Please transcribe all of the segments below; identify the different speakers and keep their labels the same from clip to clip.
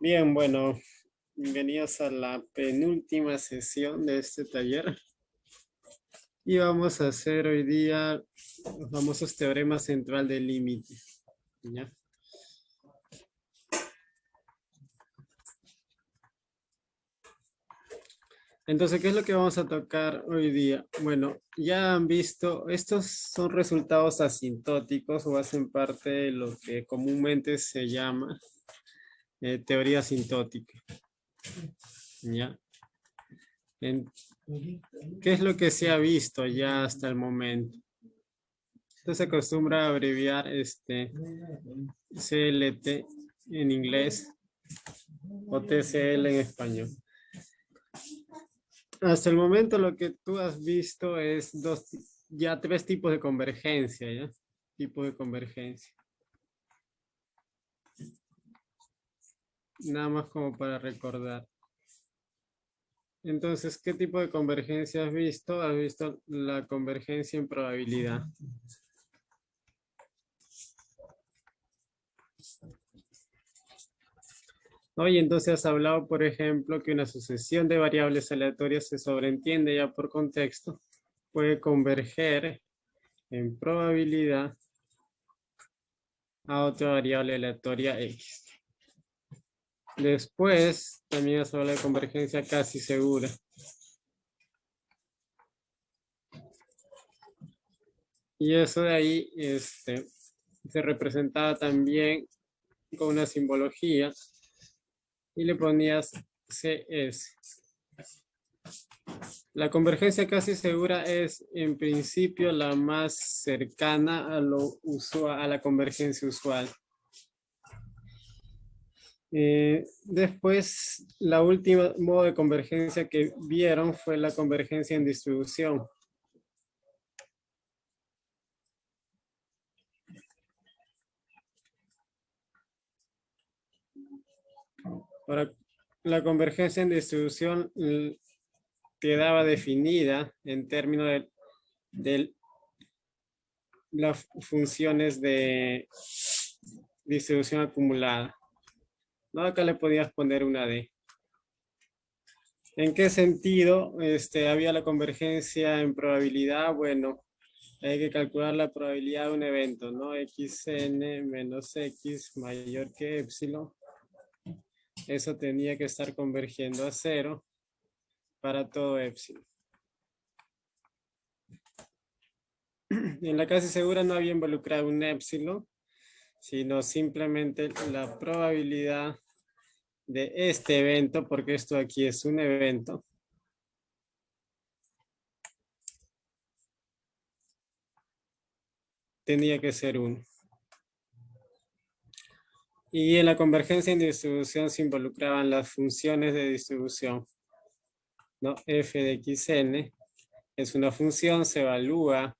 Speaker 1: Bien, bueno, bienvenidos a la penúltima sesión de este taller. Y vamos a hacer hoy día los famosos teoremas central del límite. ¿Ya? Entonces, ¿qué es lo que vamos a tocar hoy día? Bueno, ya han visto, estos son resultados asintóticos o hacen parte de lo que comúnmente se llama teoría asintótica. ¿Ya? En- ¿Qué es lo que se ha visto ya hasta el momento? Entonces se acostumbra a abreviar CLT en inglés o TCL en español. Hasta el momento lo que tú has visto es ya tres tipos de convergencia, ¿ya? Tipos de convergencia. Nada más como para recordar. Entonces, ¿qué tipo de convergencia has visto? Has visto la convergencia en probabilidad. Oye, entonces has hablado, por ejemplo, que una sucesión de variables aleatorias se sobreentiende ya por contexto, puede converger en probabilidad a otra variable aleatoria X. Después, también se habla de convergencia casi segura. Y eso de ahí se representaba también con una simbología y le ponías CS. La convergencia casi segura es en principio la más cercana a lo usual, a la convergencia usual. Después, la última modo de convergencia que vieron fue la convergencia en distribución. Ahora, la convergencia en distribución quedaba definida en términos de las funciones de distribución acumulada. ¿No? Acá le podías poner una D. ¿En qué sentido había la convergencia en probabilidad? Bueno, hay que calcular la probabilidad de un evento, ¿no? Xn menos X mayor que epsilon. Eso tenía que estar convergiendo a cero para todo epsilon. En la casi segura no había involucrado un epsilon, sino simplemente la probabilidad de este evento, porque esto aquí es un evento, tenía que ser 1. Y en la convergencia en distribución se involucraban las funciones de distribución, ¿no? F de xn es una función, se evalúa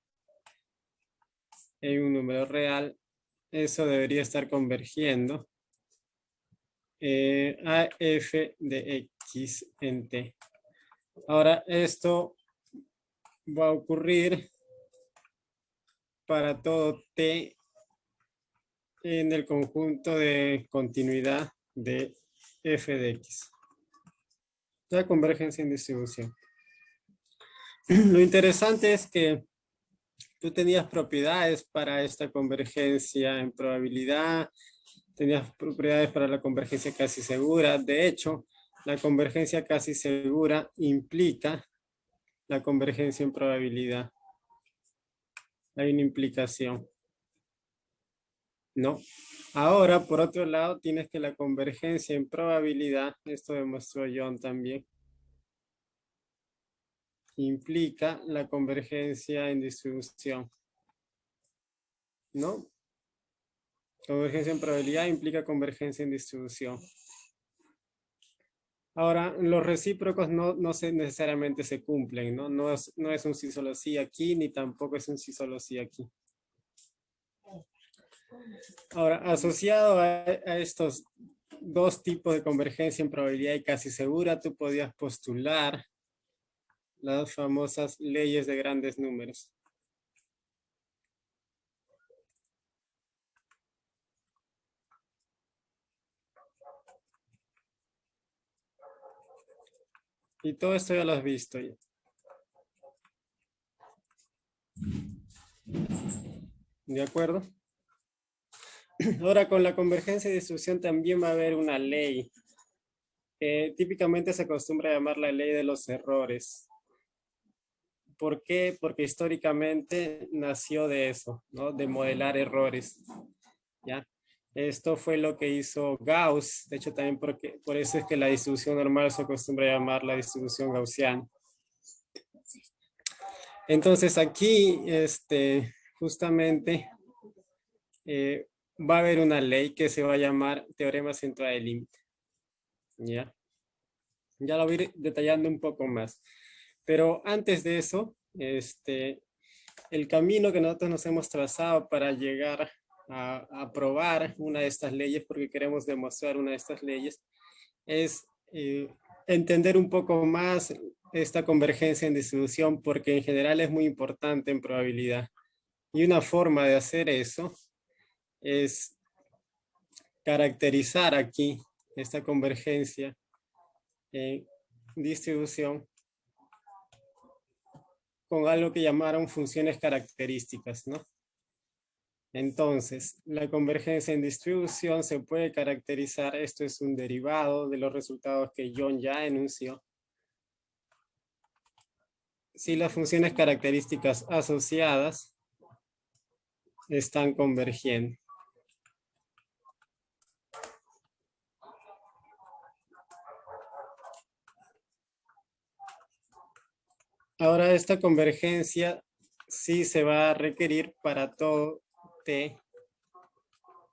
Speaker 1: en un número real, eso debería estar convergiendo a f de x en t. Ahora, esto va a ocurrir para todo t en el conjunto de continuidad de f de x. La convergencia en distribución. Lo interesante es que tú tenías propiedades para esta convergencia en probabilidad, tenías propiedades para la convergencia casi segura. De hecho, la convergencia casi segura implica la convergencia en probabilidad. Hay una implicación, ¿no? Ahora, por otro lado, tienes que la convergencia en probabilidad, esto demostró John también, implica la convergencia en distribución, ¿no? Convergencia en probabilidad implica convergencia en distribución. Ahora, los recíprocos no necesariamente se cumplen, ¿no? No es un sí solo sí aquí, ni tampoco es un sí solo sí aquí. Ahora, asociado a estos dos tipos de convergencia en probabilidad y casi segura, tú podías postular las famosas leyes de grandes números. Y todo esto ya lo has visto ya. ¿De acuerdo? Ahora con la convergencia y distribución también va a haber una ley. Típicamente se acostumbra a llamar la ley de los errores. ¿Por qué? Porque históricamente nació de eso, ¿no? De modelar errores, ¿ya? Esto fue lo que hizo Gauss. De hecho, también por eso es que la distribución normal se acostumbra a llamar la distribución gaussiana. Entonces aquí, justamente, va a haber una ley que se va a llamar teorema central de límite. ¿Ya? Ya lo voy a ir detallando un poco más. Pero antes de eso, el camino que nosotros nos hemos trazado para llegar a probar una de estas leyes, porque queremos demostrar una de estas leyes, es entender un poco más esta convergencia en distribución, porque en general es muy importante en probabilidad. Y una forma de hacer eso es caracterizar aquí esta convergencia en distribución con algo que llamaron funciones características, ¿no? Entonces, la convergencia en distribución se puede caracterizar, esto es un derivado de los resultados que John ya enunció, si las funciones características asociadas están convergiendo. Ahora esta convergencia sí se va a requerir para todo t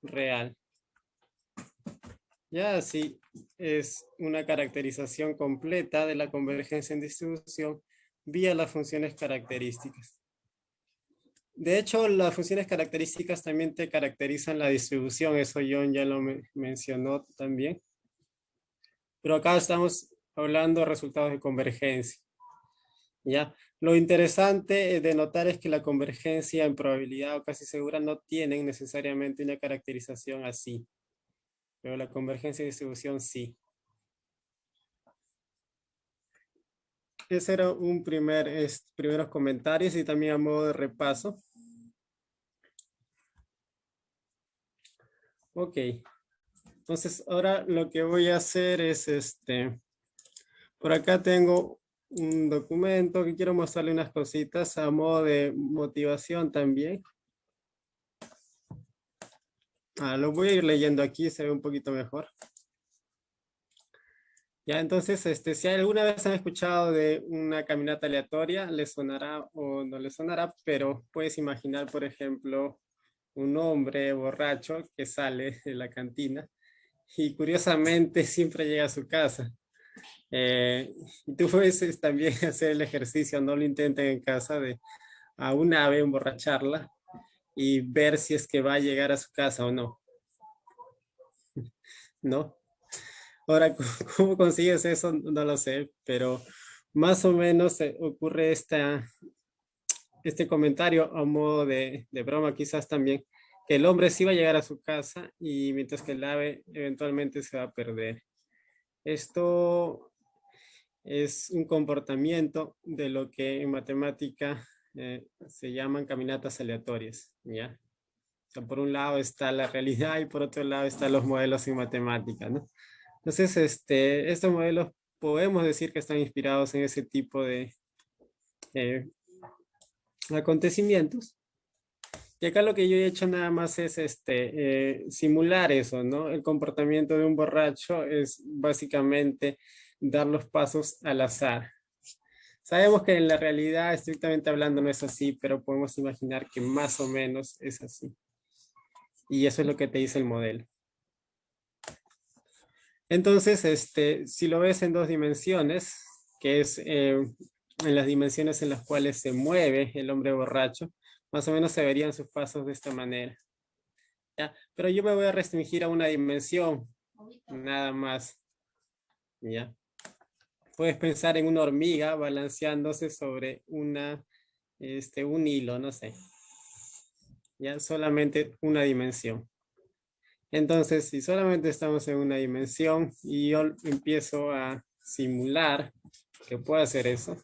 Speaker 1: real. Ya así es una caracterización completa de la convergencia en distribución vía las funciones características. De hecho, las funciones características también te caracterizan la distribución, eso John ya lo mencionó también. Pero acá estamos hablando de resultados de convergencia. ¿Ya? Lo interesante de notar es que la convergencia en probabilidad o casi segura no tienen necesariamente una caracterización así, pero la convergencia de distribución sí. Ese era un primeros comentarios y también a modo de repaso. Ok, entonces ahora lo que voy a hacer es por acá tengo un documento que quiero mostrarle unas cositas a modo de motivación también. Lo voy a ir leyendo aquí, se ve un poquito mejor. Ya, entonces, si alguna vez han escuchado de una caminata aleatoria, les sonará o no les sonará, pero puedes imaginar, por ejemplo, un hombre borracho que sale de la cantina y curiosamente siempre llega a su casa. Y tú puedes también hacer el ejercicio, no lo intenten en casa, de a una ave emborracharla y ver si es que va a llegar a su casa o no. ¿No? Ahora, ¿cómo consigues eso? No lo sé, pero más o menos ocurre este comentario a modo de broma quizás también, que el hombre sí va a llegar a su casa y mientras que el ave eventualmente se va a perder. Esto es un comportamiento de lo que en matemática se llaman caminatas aleatorias, ¿ya? O sea, por un lado está la realidad y por otro lado están los modelos en matemática, ¿no? Entonces, estos modelos podemos decir que están inspirados en ese tipo de eh, acontecimientos. Y acá lo que yo he hecho nada más es simular eso, ¿no? El comportamiento de un borracho es básicamente dar los pasos al azar. Sabemos que en la realidad, estrictamente hablando, no es así, pero podemos imaginar que más o menos es así. Y eso es lo que te dice el modelo. Entonces, si lo ves en dos dimensiones, que es en las dimensiones en las cuales se mueve el hombre borracho, más o menos se verían sus pasos de esta manera. ¿Ya? Pero yo me voy a restringir a una dimensión, nada más. ¿Ya? Puedes pensar en una hormiga balanceándose sobre un hilo, no sé. Ya solamente una dimensión. Entonces, si solamente estamos en una dimensión y yo empiezo a simular que pueda hacer eso.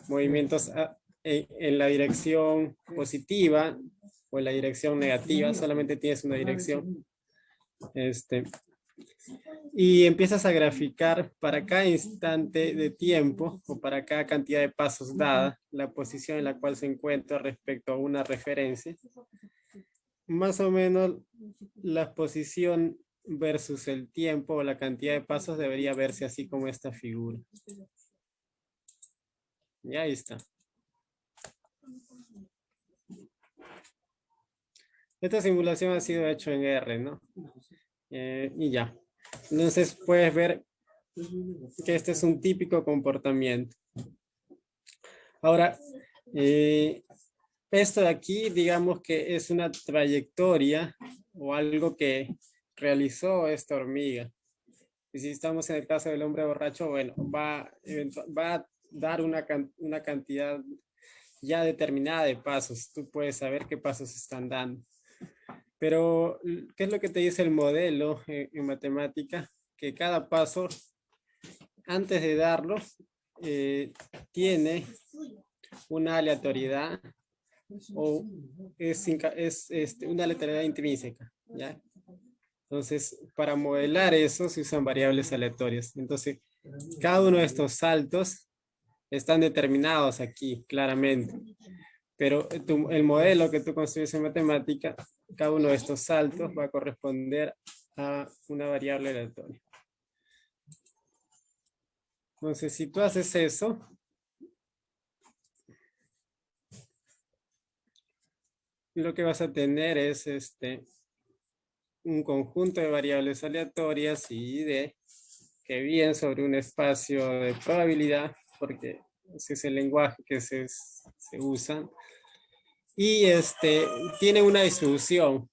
Speaker 1: Movimientos en la dirección positiva o en la dirección negativa, solamente tienes una dirección. Y empiezas a graficar para cada instante de tiempo o para cada cantidad de pasos dada, la posición en la cual se encuentra respecto a una referencia. Más o menos la posición versus el tiempo o la cantidad de pasos debería verse así como esta figura. Y ahí está. Esta simulación ha sido hecha en R, ¿no? Y ya. Entonces puedes ver que este es un típico comportamiento. Ahora, esto de aquí, digamos que es una trayectoria o algo que realizó esta hormiga. Y si estamos en el caso del hombre borracho, bueno, va a dar una cantidad ya determinada de pasos. Tú puedes saber qué pasos están dando. Pero, ¿qué es lo que te dice el modelo en matemática? Que cada paso, antes de darlo, tiene una aleatoriedad o es una aleatoriedad intrínseca, ¿ya? Entonces, para modelar eso se usan variables aleatorias. Entonces, cada uno de estos saltos están determinados aquí, claramente. Pero el modelo que tú construyes en matemática, cada uno de estos saltos va a corresponder a una variable aleatoria. Entonces, si tú haces eso, lo que vas a tener es un conjunto de variables aleatorias y de que vienen sobre un espacio de probabilidad, porque ese es el lenguaje que se usa. Y tiene una distribución.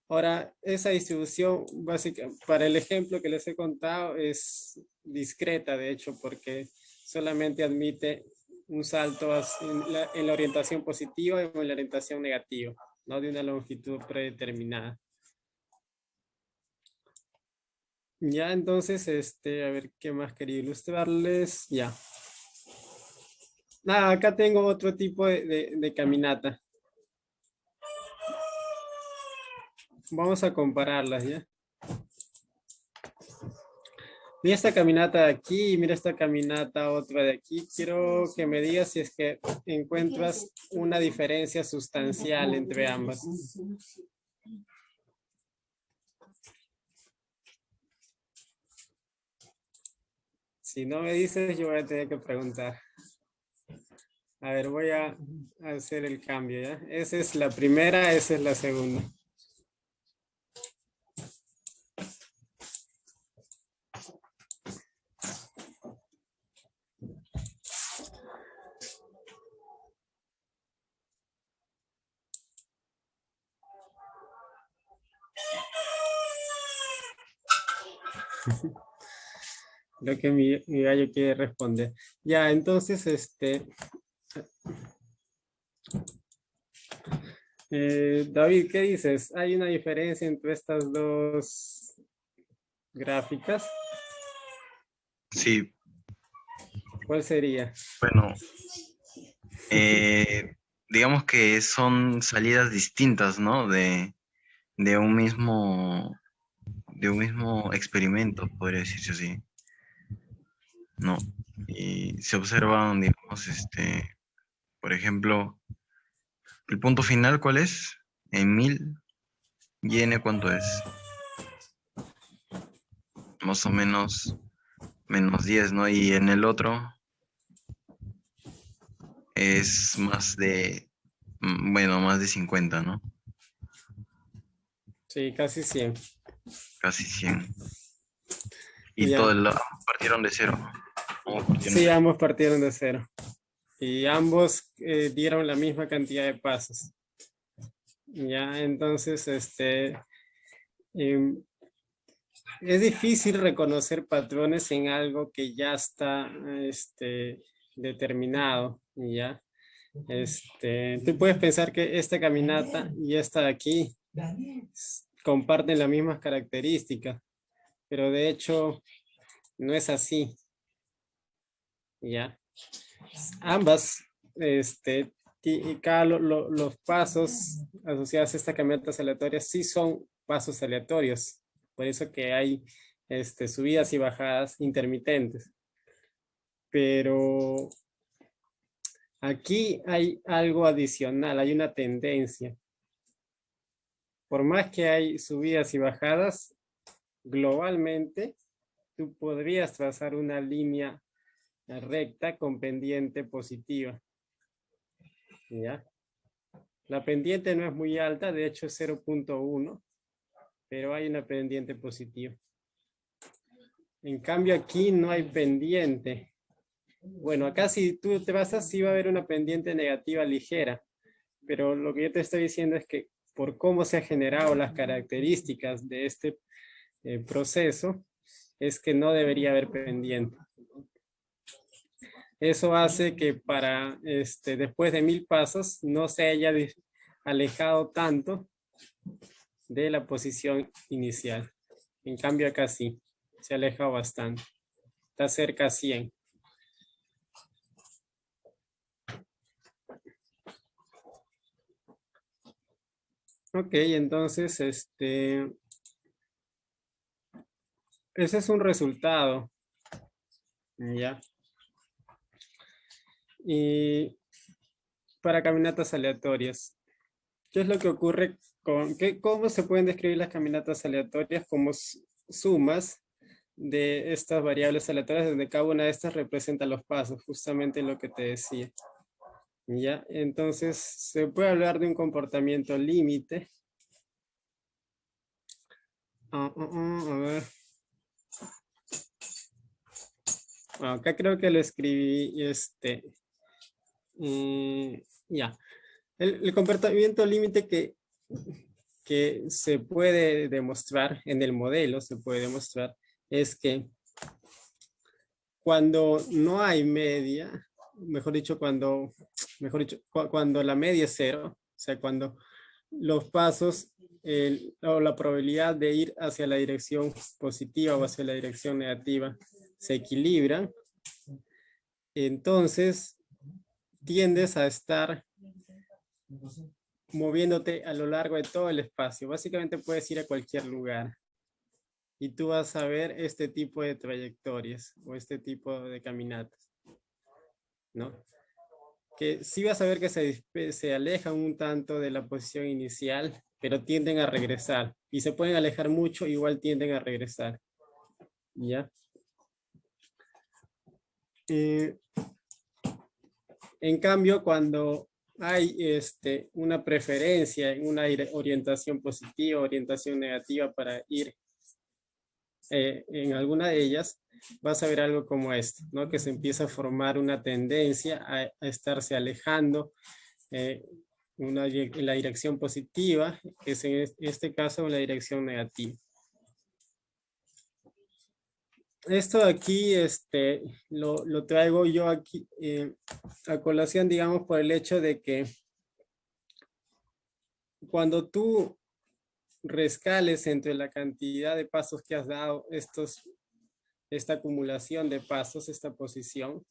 Speaker 1: Ahora, esa distribución básica, para el ejemplo que les he contado, es discreta, de hecho, porque solamente admite un salto en la orientación positiva o en la orientación negativa, no de una longitud predeterminada. Ya, entonces, a ver, ¿qué más quería ilustrarles? Ya. Nada, acá tengo otro tipo de caminata. Vamos a compararlas, ¿ya? Mira esta caminata de aquí, mira esta caminata otra de aquí. Quiero que me digas si es que encuentras una diferencia sustancial entre ambas. Si no me dices, yo voy a tener que preguntar. A ver, voy a hacer el cambio, ¿ya? Esa es la primera, esa es la segunda. Creo que mi gallo quiere responder. Ya, entonces, David, ¿qué dices? ¿Hay una diferencia entre estas dos gráficas?
Speaker 2: Sí,
Speaker 1: ¿Cuál sería?
Speaker 2: bueno, digamos que son salidas distintas, ¿no? De de un mismo experimento, podría decirse así, ¿no? Y se observan, digamos, por ejemplo, el punto final, ¿cuál es? En 1000, y n, ¿cuánto es? Más o menos -10, ¿no? Y en el otro es más de, bueno, más de 50, ¿no?
Speaker 1: Sí, casi 100.
Speaker 2: Casi 100. Y
Speaker 1: Ya.
Speaker 2: ambos partieron de cero. Ambos partieron
Speaker 1: Sí,
Speaker 2: de
Speaker 1: ambos partieron de cero. Y ambos dieron la misma cantidad de pasos. Ya, entonces, em, es difícil reconocer patrones en algo que ya está, determinado, ¿ya? Tú puedes pensar que esta caminata y esta de aquí comparten las mismas características, pero de hecho no es así. ¿ya? Ambas, los pasos asociados a estas caminatas aleatorias sí son pasos aleatorios. Por eso que hay subidas y bajadas intermitentes. Pero aquí hay algo adicional, hay una tendencia. Por más que hay subidas y bajadas, globalmente tú podrías trazar una línea recta con pendiente positiva. ¿Ya? La pendiente no es muy alta, de hecho es 0.1, pero hay una pendiente positiva. En cambio aquí no hay pendiente. Bueno, acá si tú te basas, sí va a haber una pendiente negativa ligera, pero lo que yo te estoy diciendo es que por cómo se han generado las características de este proceso, es que no debería haber pendiente. Eso hace que para después de 1000 pasos no se haya alejado tanto de la posición inicial. En cambio acá sí, se aleja bastante. Está cerca a 100. Ok, entonces ese es un resultado. Ya. Y para caminatas aleatorias, ¿qué es lo que ocurre cómo se pueden describir las caminatas aleatorias como sumas de estas variables aleatorias donde cada una de estas representa los pasos, justamente lo que te decía? Ya, entonces se puede hablar de un comportamiento límite. A ver. Acá creo que lo escribí, ya. El comportamiento límite que se puede demostrar en el modelo, se puede demostrar, es que cuando no hay media, cuando la media es 0, o sea, cuando los pasos o la probabilidad de ir hacia la dirección positiva o hacia la dirección negativa se equilibran, entonces tiendes a estar moviéndote a lo largo de todo el espacio. Básicamente puedes ir a cualquier lugar y tú vas a ver este tipo de trayectorias o este tipo de caminatas, ¿no? Que sí vas a ver que se alejan un tanto de la posición inicial, pero tienden a regresar. Y se pueden alejar mucho, igual tienden a regresar. ¿Ya? En cambio, cuando hay una preferencia en una orientación positiva, orientación negativa para ir en alguna de ellas, vas a ver algo como esto, ¿no? Que se empieza a formar una tendencia a estarse alejando en la dirección positiva, que es en este caso en la dirección negativa. Esto de aquí lo traigo yo aquí a colación, digamos, por el hecho de que cuando tú rescales entre la cantidad de pasos que has dado, esta acumulación de pasos, esta posición,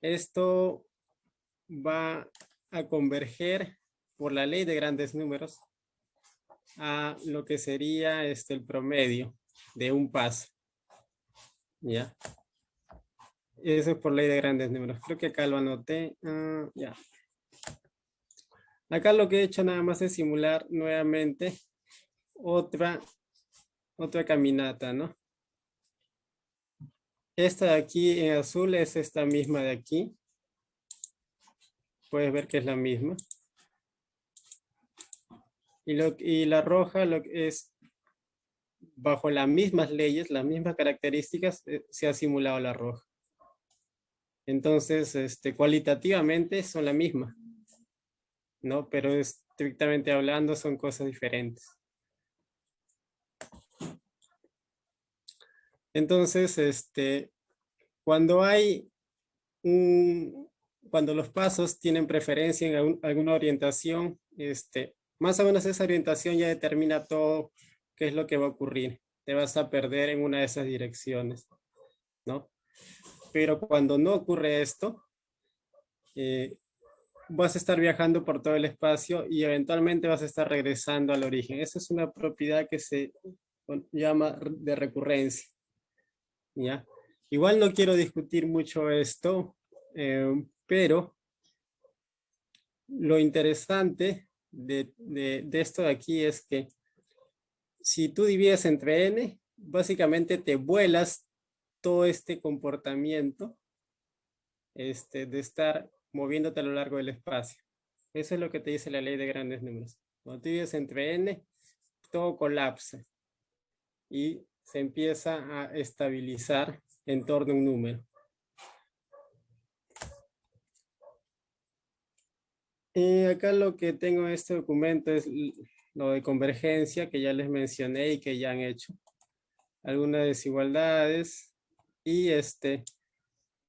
Speaker 1: esto va a converger por la ley de grandes números a lo que sería el promedio de un paso. ¿Ya? Eso es por ley de grandes números. Creo que acá lo anoté. Ya. Acá lo que he hecho nada más es simular nuevamente otra caminata, ¿no? Esta de aquí en azul es esta misma de aquí. Puedes ver que es la misma. Y la roja lo que es bajo las mismas leyes, las mismas características, se ha simulado la roja. Entonces, cualitativamente son la misma, ¿no? Pero estrictamente hablando son cosas diferentes. Entonces, cuando cuando los pasos tienen preferencia en alguna orientación, más o menos esa orientación ya determina todo qué es lo que va a ocurrir. Te vas a perder en una de esas direcciones, ¿no? pero cuando no ocurre esto, vas a estar viajando por todo el espacio y eventualmente vas a estar regresando al origen. Esa es una propiedad que se llama de recurrencia. ¿Ya? Igual no quiero discutir mucho esto, pero lo interesante de esto de aquí es que si tú divides entre n, básicamente te vuelas todo este comportamiento de estar moviéndote a lo largo del espacio. Eso es lo que te dice la ley de grandes números. Cuando tú divides entre n, todo colapsa y se empieza a estabilizar en torno a un número. Acá lo que tengo en este documento es lo de convergencia que ya les mencioné y que ya han hecho. Algunas desigualdades y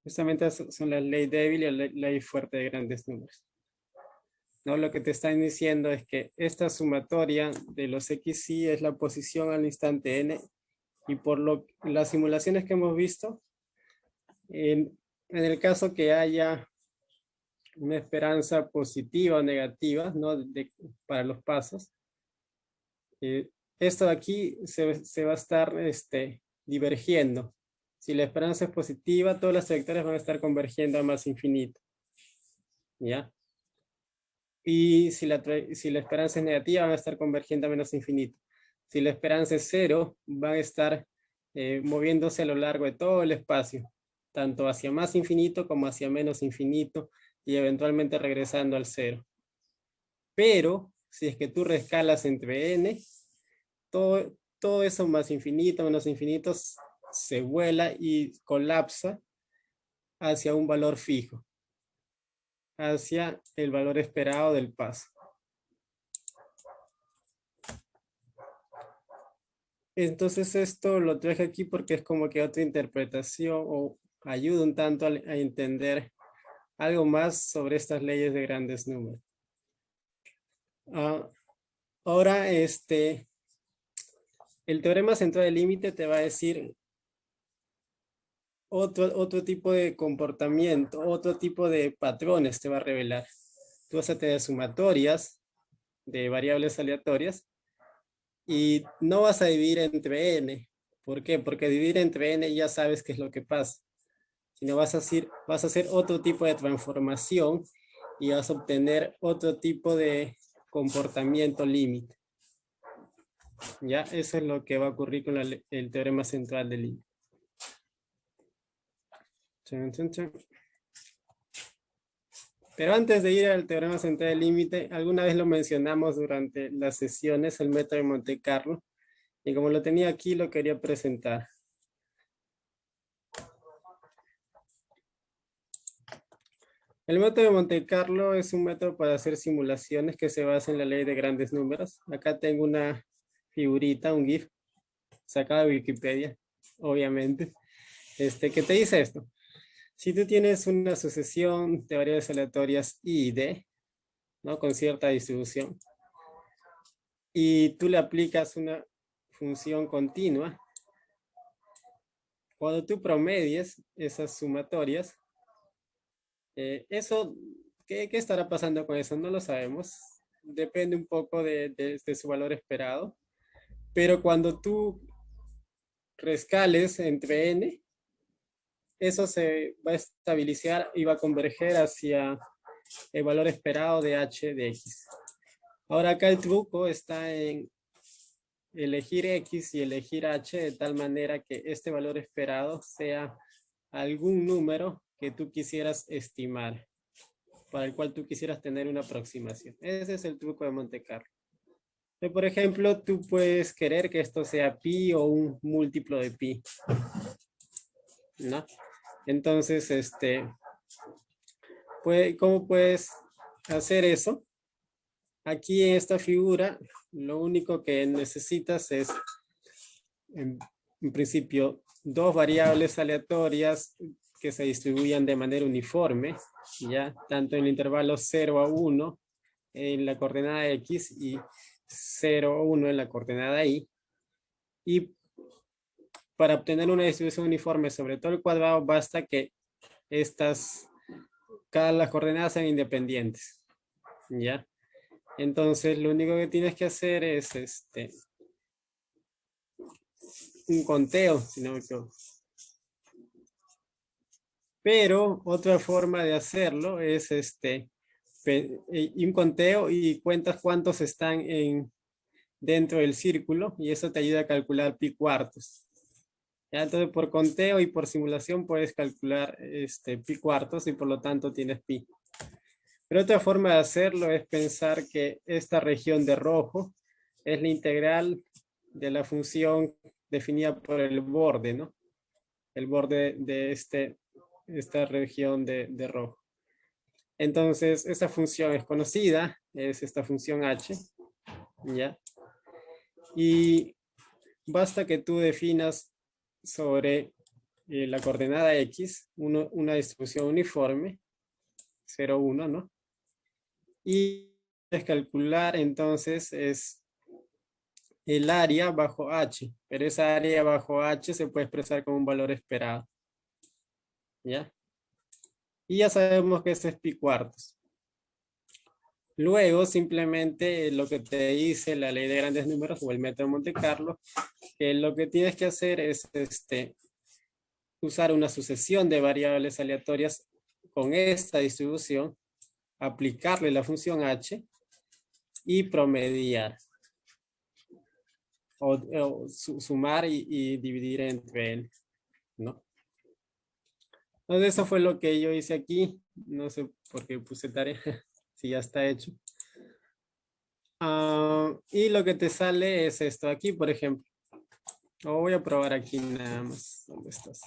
Speaker 1: justamente son la ley débil y la ley fuerte de grandes números. ¿No? Lo que te están diciendo es que esta sumatoria de los xy es la posición al instante n y por las simulaciones que hemos visto, en el caso que haya una esperanza positiva o negativa, ¿no? Para los pasos, esto de aquí se va a estar divergiendo. Si la esperanza es positiva, todas las trayectorias van a estar convergiendo a más infinito. ¿Ya? Y si la esperanza es negativa, van a estar convergiendo a menos infinito. Si la esperanza es cero, van a estar moviéndose a lo largo de todo el espacio, tanto hacia más infinito como hacia menos infinito, y eventualmente regresando al cero. Pero, si es que tú rescalas entre n, todo eso más infinito, menos infinitos, se vuela y colapsa hacia un valor fijo, hacia el valor esperado del paso. Entonces esto lo traje aquí porque es como que otra interpretación o ayuda un tanto a entender algo más sobre estas leyes de grandes números. Ahora, el teorema central del límite te va a decir otro tipo de comportamiento, otro tipo de patrones te va a revelar. Tú vas a tener sumatorias de variables aleatorias y no vas a dividir entre n. ¿Por qué? Porque dividir entre n ya sabes qué es lo que pasa. Sino vas a hacer otro tipo de transformación y vas a obtener otro tipo de comportamiento límite. Ya, eso es lo que va a ocurrir con el teorema central del límite. Pero antes de ir al teorema central del límite, alguna vez lo mencionamos durante las sesiones, el método de Monte Carlo, y como lo tenía aquí, lo quería presentar. El método de Monte Carlo es un método para hacer simulaciones que se basa en la ley de grandes números. Acá tengo una figurita, un GIF, sacado de Wikipedia, obviamente, que te dice esto. Si tú tienes una sucesión de variables aleatorias I y D, ¿no? Con cierta distribución, y tú le aplicas una función continua, cuando tú promedies esas sumatorias, ¿qué estará pasando con eso? No lo sabemos. Depende un poco de su valor esperado. Pero cuando tú rescales entre n, eso se va a estabilizar y va a converger hacia el valor esperado de h de x. Ahora acá el truco está en elegir x y elegir h de tal manera que este valor esperado sea algún número que tú quisieras estimar, para el cual tú quisieras tener una aproximación. Ese es el truco de Monte Carlo. Por ejemplo, tú puedes querer que esto sea pi o un múltiplo de pi, ¿no? Entonces, ¿cómo puedes hacer eso? Aquí en esta figura, lo único que necesitas es, en principio, dos variables aleatorias que se distribuyan de manera uniforme, ¿ya? Tanto en el intervalo 0 a 1 en la coordenada x y 0 a 1 en la coordenada y. Y para obtener una distribución uniforme sobre todo el cuadrado, basta que cada las coordenadas sean independientes. ¿Ya? Entonces, lo único que tienes que hacer es un conteo, si no me equivoco. Pero otra forma de hacerlo es y un conteo y cuentas cuántos están dentro del círculo y eso te ayuda a calcular pi cuartos. ¿Ya? Entonces, por conteo y por simulación puedes calcular pi cuartos y por lo tanto tienes pi. Pero otra forma de hacerlo es pensar que esta región de rojo es la integral de la función definida por el borde, ¿no? El borde de esta región de rojo. Entonces, esta función es conocida, es esta función h, ¿ya? Y basta que tú definas sobre la coordenada x una distribución uniforme, 0, 1, ¿no? Y es calcular entonces es el área bajo h, pero esa área bajo h se puede expresar como un valor esperado. ¿Ya? Y ya sabemos que ese es pi cuartos. Luego simplemente lo que te dice la ley de grandes números o el método de Monte Carlo, que lo que tienes que hacer es usar una sucesión de variables aleatorias con esta distribución, aplicarle la función h y promediar. O sumar y dividir entre él, ¿no? Entonces eso fue lo que yo hice aquí. No sé por qué puse tarea, si ya está hecho. Y lo que te sale es esto aquí, por ejemplo. Voy a probar aquí nada más. ¿Dónde estás?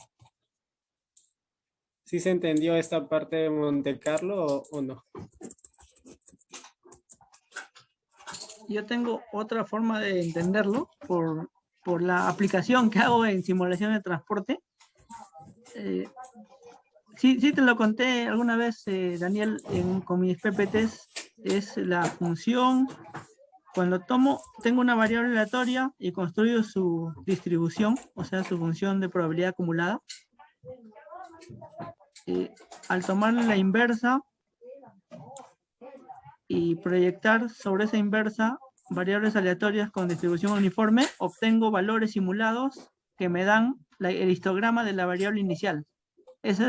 Speaker 1: ¿Sí se entendió esta parte de Monte Carlo o no?
Speaker 3: Yo tengo otra forma de entenderlo por la aplicación que hago en simulación de transporte. Sí te lo conté alguna vez, Daniel, con mis PPTs. Es la función, cuando tengo una variable aleatoria y construyo su distribución, o sea, su función de probabilidad acumulada. Al tomarle la inversa y proyectar sobre esa inversa variables aleatorias con distribución uniforme, obtengo valores simulados que me dan el histograma de la variable inicial. Esa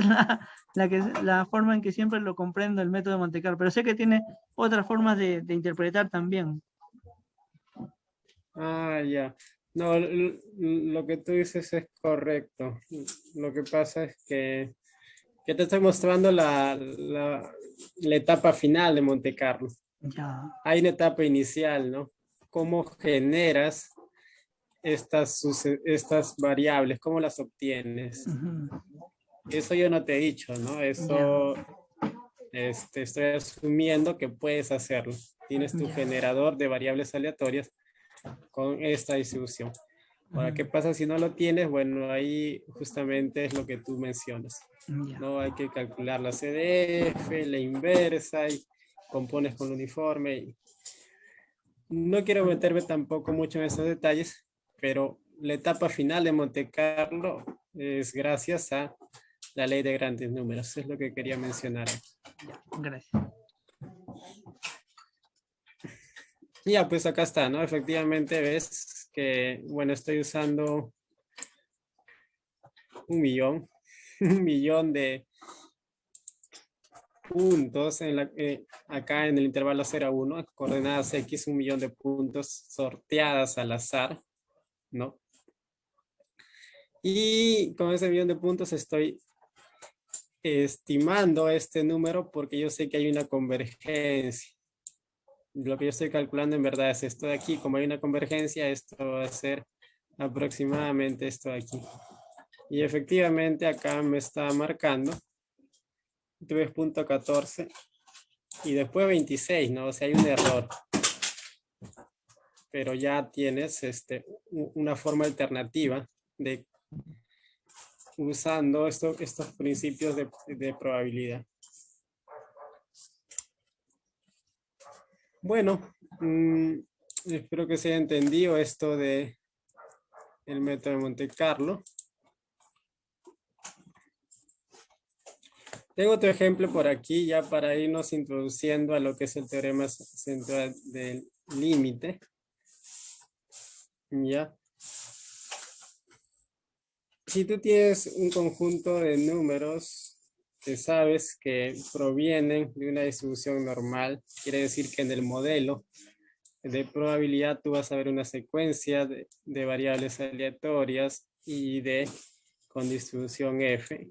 Speaker 3: es la forma en que siempre lo comprendo el método de Monte Carlo, pero sé que tiene otras formas de interpretar también.
Speaker 1: Ya. No, lo que tú dices es correcto. Lo que pasa es que te estoy mostrando la etapa final de Monte Carlo.
Speaker 3: Ya.
Speaker 1: Hay una etapa inicial, ¿no? ¿Cómo generas estas variables? ¿Cómo las obtienes? Eso yo no te he dicho, ¿no? Eso estoy asumiendo que puedes hacerlo. Tienes tu generador de variables aleatorias con esta distribución. Ahora, ¿qué pasa si no lo tienes? Bueno, ahí justamente es lo que tú mencionas. No hay que calcular la CDF, la inversa, y compones con el uniforme. No quiero meterme tampoco mucho en esos detalles, pero la etapa final de Monte Carlo es gracias a la ley de grandes números. Es lo que quería mencionar.
Speaker 3: Gracias.
Speaker 1: Ya, pues acá está, ¿no? Efectivamente ves que, bueno, estoy usando 1.000.000, 1.000.000 de puntos acá en el intervalo 0 a 1, coordenadas X, 1.000.000 de puntos sorteadas al azar, ¿no? Y con ese 1.000.000 de puntos estoy estimando este número porque yo sé que hay una convergencia. Lo que yo estoy calculando en verdad es esto de aquí. Como hay una convergencia, esto va a ser aproximadamente esto de aquí. Y efectivamente acá me está marcando 3.14 y después 26, ¿no? O sea, hay un error. Pero ya tienes una forma alternativa de usando estos principios de probabilidad. Bueno, espero que se haya entendido esto de el método de Monte Carlo. Tengo otro ejemplo por aquí ya para irnos introduciendo a lo que es el teorema central del límite. Ya. Si tú tienes un conjunto de números que sabes que provienen de una distribución normal, quiere decir que en el modelo de probabilidad tú vas a ver una secuencia de variables aleatorias y con distribución f,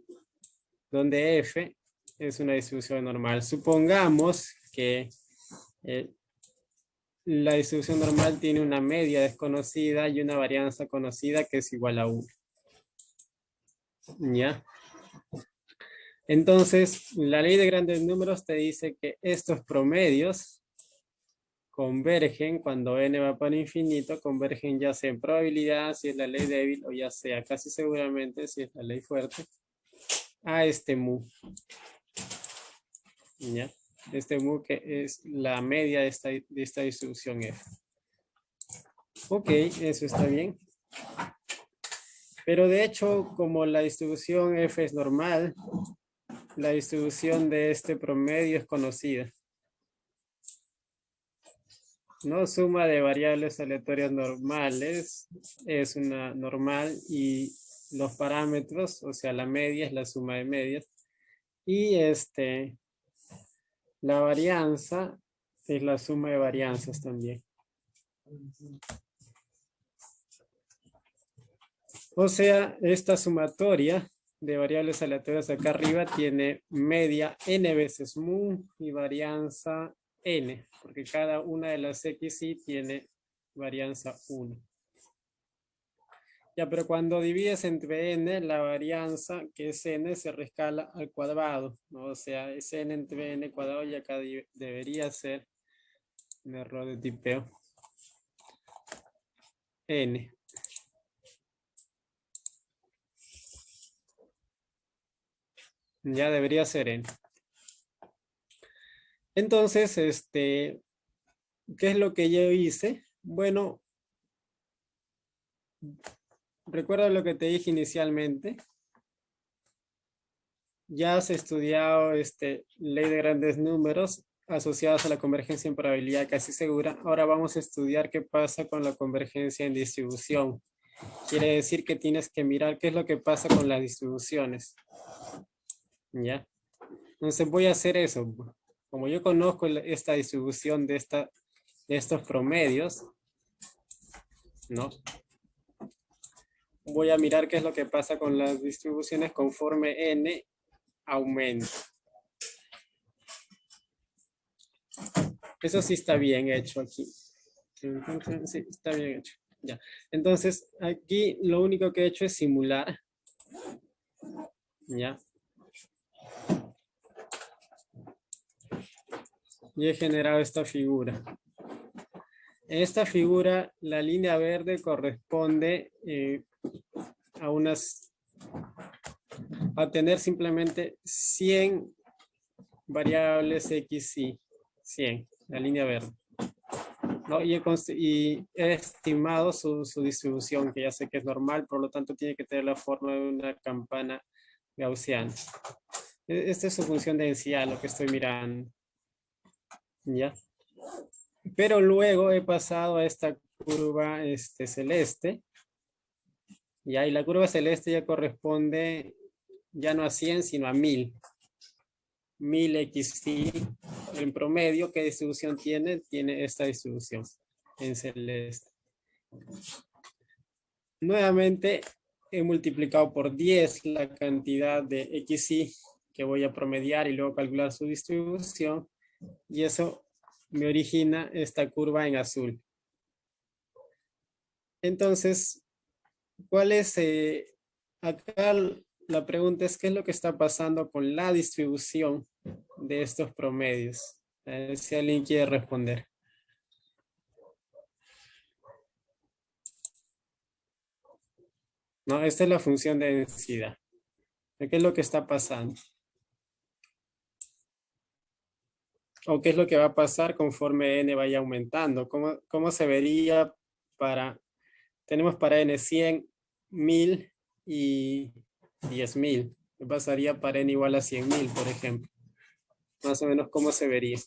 Speaker 1: donde f es una distribución normal. Supongamos que la distribución normal tiene una media desconocida y una varianza conocida que es igual a 1. ¿Ya? Entonces, la ley de grandes números te dice que estos promedios convergen cuando n va para infinito, convergen ya sea en probabilidad, si es la ley débil, o ya sea casi seguramente, si es la ley fuerte, a este mu. ¿Ya? Este mu que es la media de esta distribución f. Ok, eso está bien. Pero de hecho, como la distribución f es normal, la distribución de este promedio es conocida. ¿No? Suma de variables aleatorias normales es una normal y los parámetros, o sea, la media es la suma de medias. Y la varianza es la suma de varianzas también. O sea, esta sumatoria de variables aleatorias acá arriba tiene media n veces mu y varianza n, porque cada una de las xy tiene varianza 1. Ya, pero cuando divides entre n, la varianza, que es n, se rescala al cuadrado, ¿no? O sea, es n entre n cuadrado y acá debería ser un error de tipeo. N. Ya debería ser n. Entonces, ¿qué es lo que yo hice? Bueno, recuerda lo que te dije inicialmente. Ya has estudiado ley de grandes números asociados a la convergencia en probabilidad casi segura. Ahora vamos a estudiar qué pasa con la convergencia en distribución. Quiere decir que tienes que mirar qué es lo que pasa con las distribuciones. ¿Ya? Entonces voy a hacer eso. Como yo conozco esta distribución de estos promedios, ¿no? Voy a mirar qué es lo que pasa con las distribuciones conforme n aumenta. Eso sí está bien hecho aquí. Sí, está bien hecho. Ya. Entonces, aquí lo único que he hecho es simular. Ya. Y he generado esta figura. En esta figura, la línea verde corresponde a tener simplemente 100 variables x, y 100, la línea verde. ¿No? Y he estimado su distribución, que ya sé que es normal, por lo tanto tiene que tener la forma de una campana gaussiana. Esta es su función de densidad, lo que estoy mirando. ¿Ya? Pero luego he pasado a esta curva celeste. ¿Ya? Y la curva celeste ya corresponde ya no a 100, sino a 1000. 1000 xy en promedio. ¿Qué distribución tiene? Tiene esta distribución en celeste. Nuevamente he multiplicado por 10 la cantidad de xy que voy a promediar y luego calcular su distribución, y eso me origina esta curva en azul. Entonces, ¿cuál es? Acá la pregunta es, ¿qué es lo que está pasando con la distribución de estos promedios? A ver si alguien quiere responder. No, esta es la función de densidad. ¿Qué es lo que está pasando? ¿O qué es lo que va a pasar conforme n vaya aumentando? ¿Cómo se vería tenemos para n 100, 1000 y 10.000, pasaría para n igual a 100.000, por ejemplo. Más o menos, ¿cómo se vería?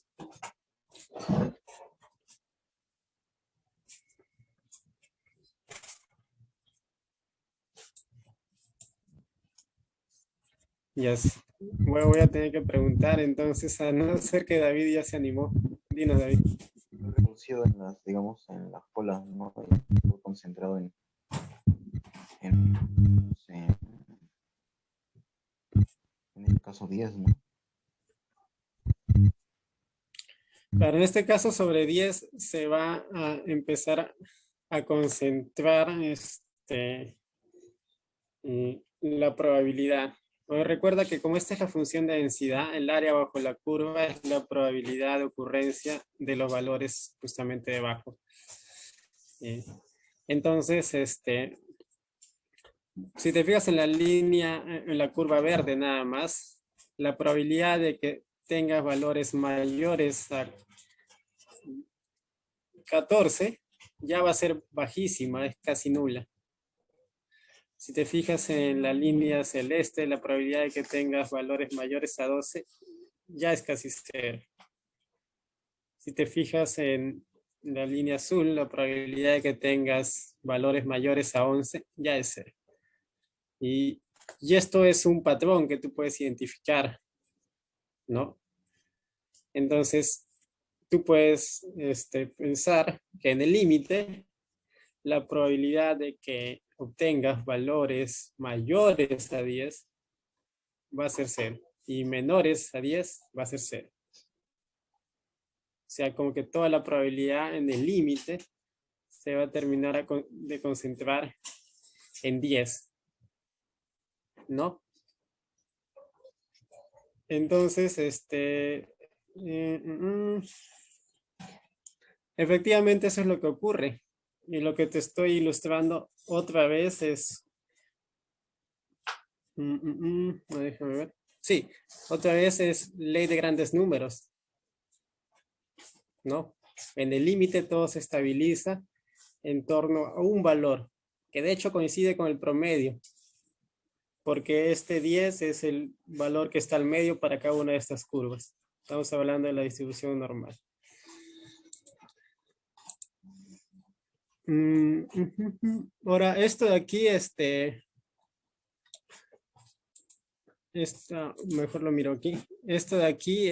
Speaker 1: Ya sé. Bueno, voy a tener que preguntar entonces, a no ser que David ya se animó. Dinos, David.
Speaker 4: Reducido en las, digamos, en las colas, ¿no? Muy concentrado no sé, en este caso 10, ¿no?
Speaker 1: Claro, en este caso sobre 10 se va a empezar a concentrar la probabilidad. Recuerda que como esta es la función de densidad, el área bajo la curva es la probabilidad de ocurrencia de los valores justamente debajo. Entonces, si te fijas en la línea, en la curva verde nada más, la probabilidad de que tengas valores mayores a 14 ya va a ser bajísima, es casi nula. Si te fijas en la línea celeste, la probabilidad de que tengas valores mayores a 12 ya es casi cero. Si te fijas en la línea azul, la probabilidad de que tengas valores mayores a 11 ya es cero. Y esto es un patrón que tú puedes identificar, ¿no? Entonces, tú puedes pensar que en el límite, la probabilidad de que obtengas valores mayores a 10 va a ser 0. Y menores a 10 va a ser 0. O sea, como que toda la probabilidad en el límite se va a terminar de concentrar en 10. ¿No? Entonces, efectivamente eso es lo que ocurre. Y lo que te estoy ilustrando otra vez es... déjame ver. Sí, otra vez es ley de grandes números. ¿No? En el límite todo se estabiliza en torno a un valor, que de hecho coincide con el promedio, porque este 10 es el valor que está al medio para cada una de estas curvas. Estamos hablando de la distribución normal. Ahora, esto de aquí, mejor lo miro aquí. Esto de aquí,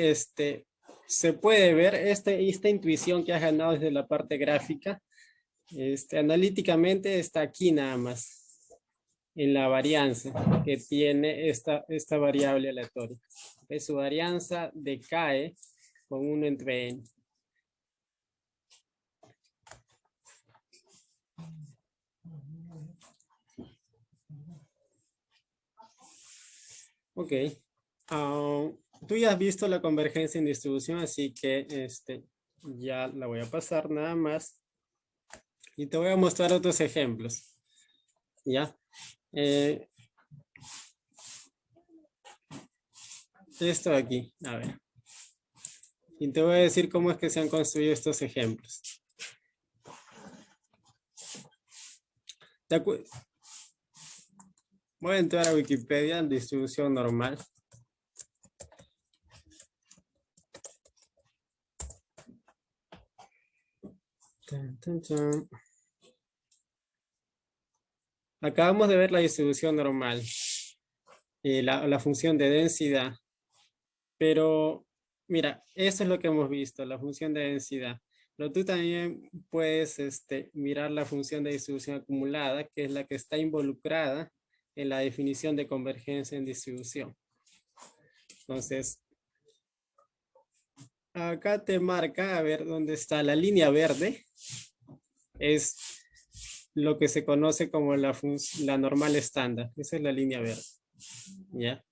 Speaker 1: se puede ver, esta intuición que has ganado desde la parte gráfica, analíticamente está aquí nada más, en la varianza que tiene esta variable aleatoria. Su varianza decae con 1 entre n. Ok. Tú ya has visto la convergencia en distribución, así que ya la voy a pasar nada más. Y te voy a mostrar otros ejemplos. ¿Ya? Esto de aquí, a ver. Y te voy a decir cómo es que se han construido estos ejemplos. Voy a entrar a Wikipedia, distribución normal. Acabamos de ver la distribución normal, la función de densidad, pero mira, eso es lo que hemos visto, la función de densidad. Pero tú también puedes mirar la función de distribución acumulada, que es la que está involucrada en la definición de convergencia en distribución. Entonces, acá te marca, a ver dónde está la línea verde, es lo que se conoce como la normal estándar. Esa es la línea verde. ¿Ya?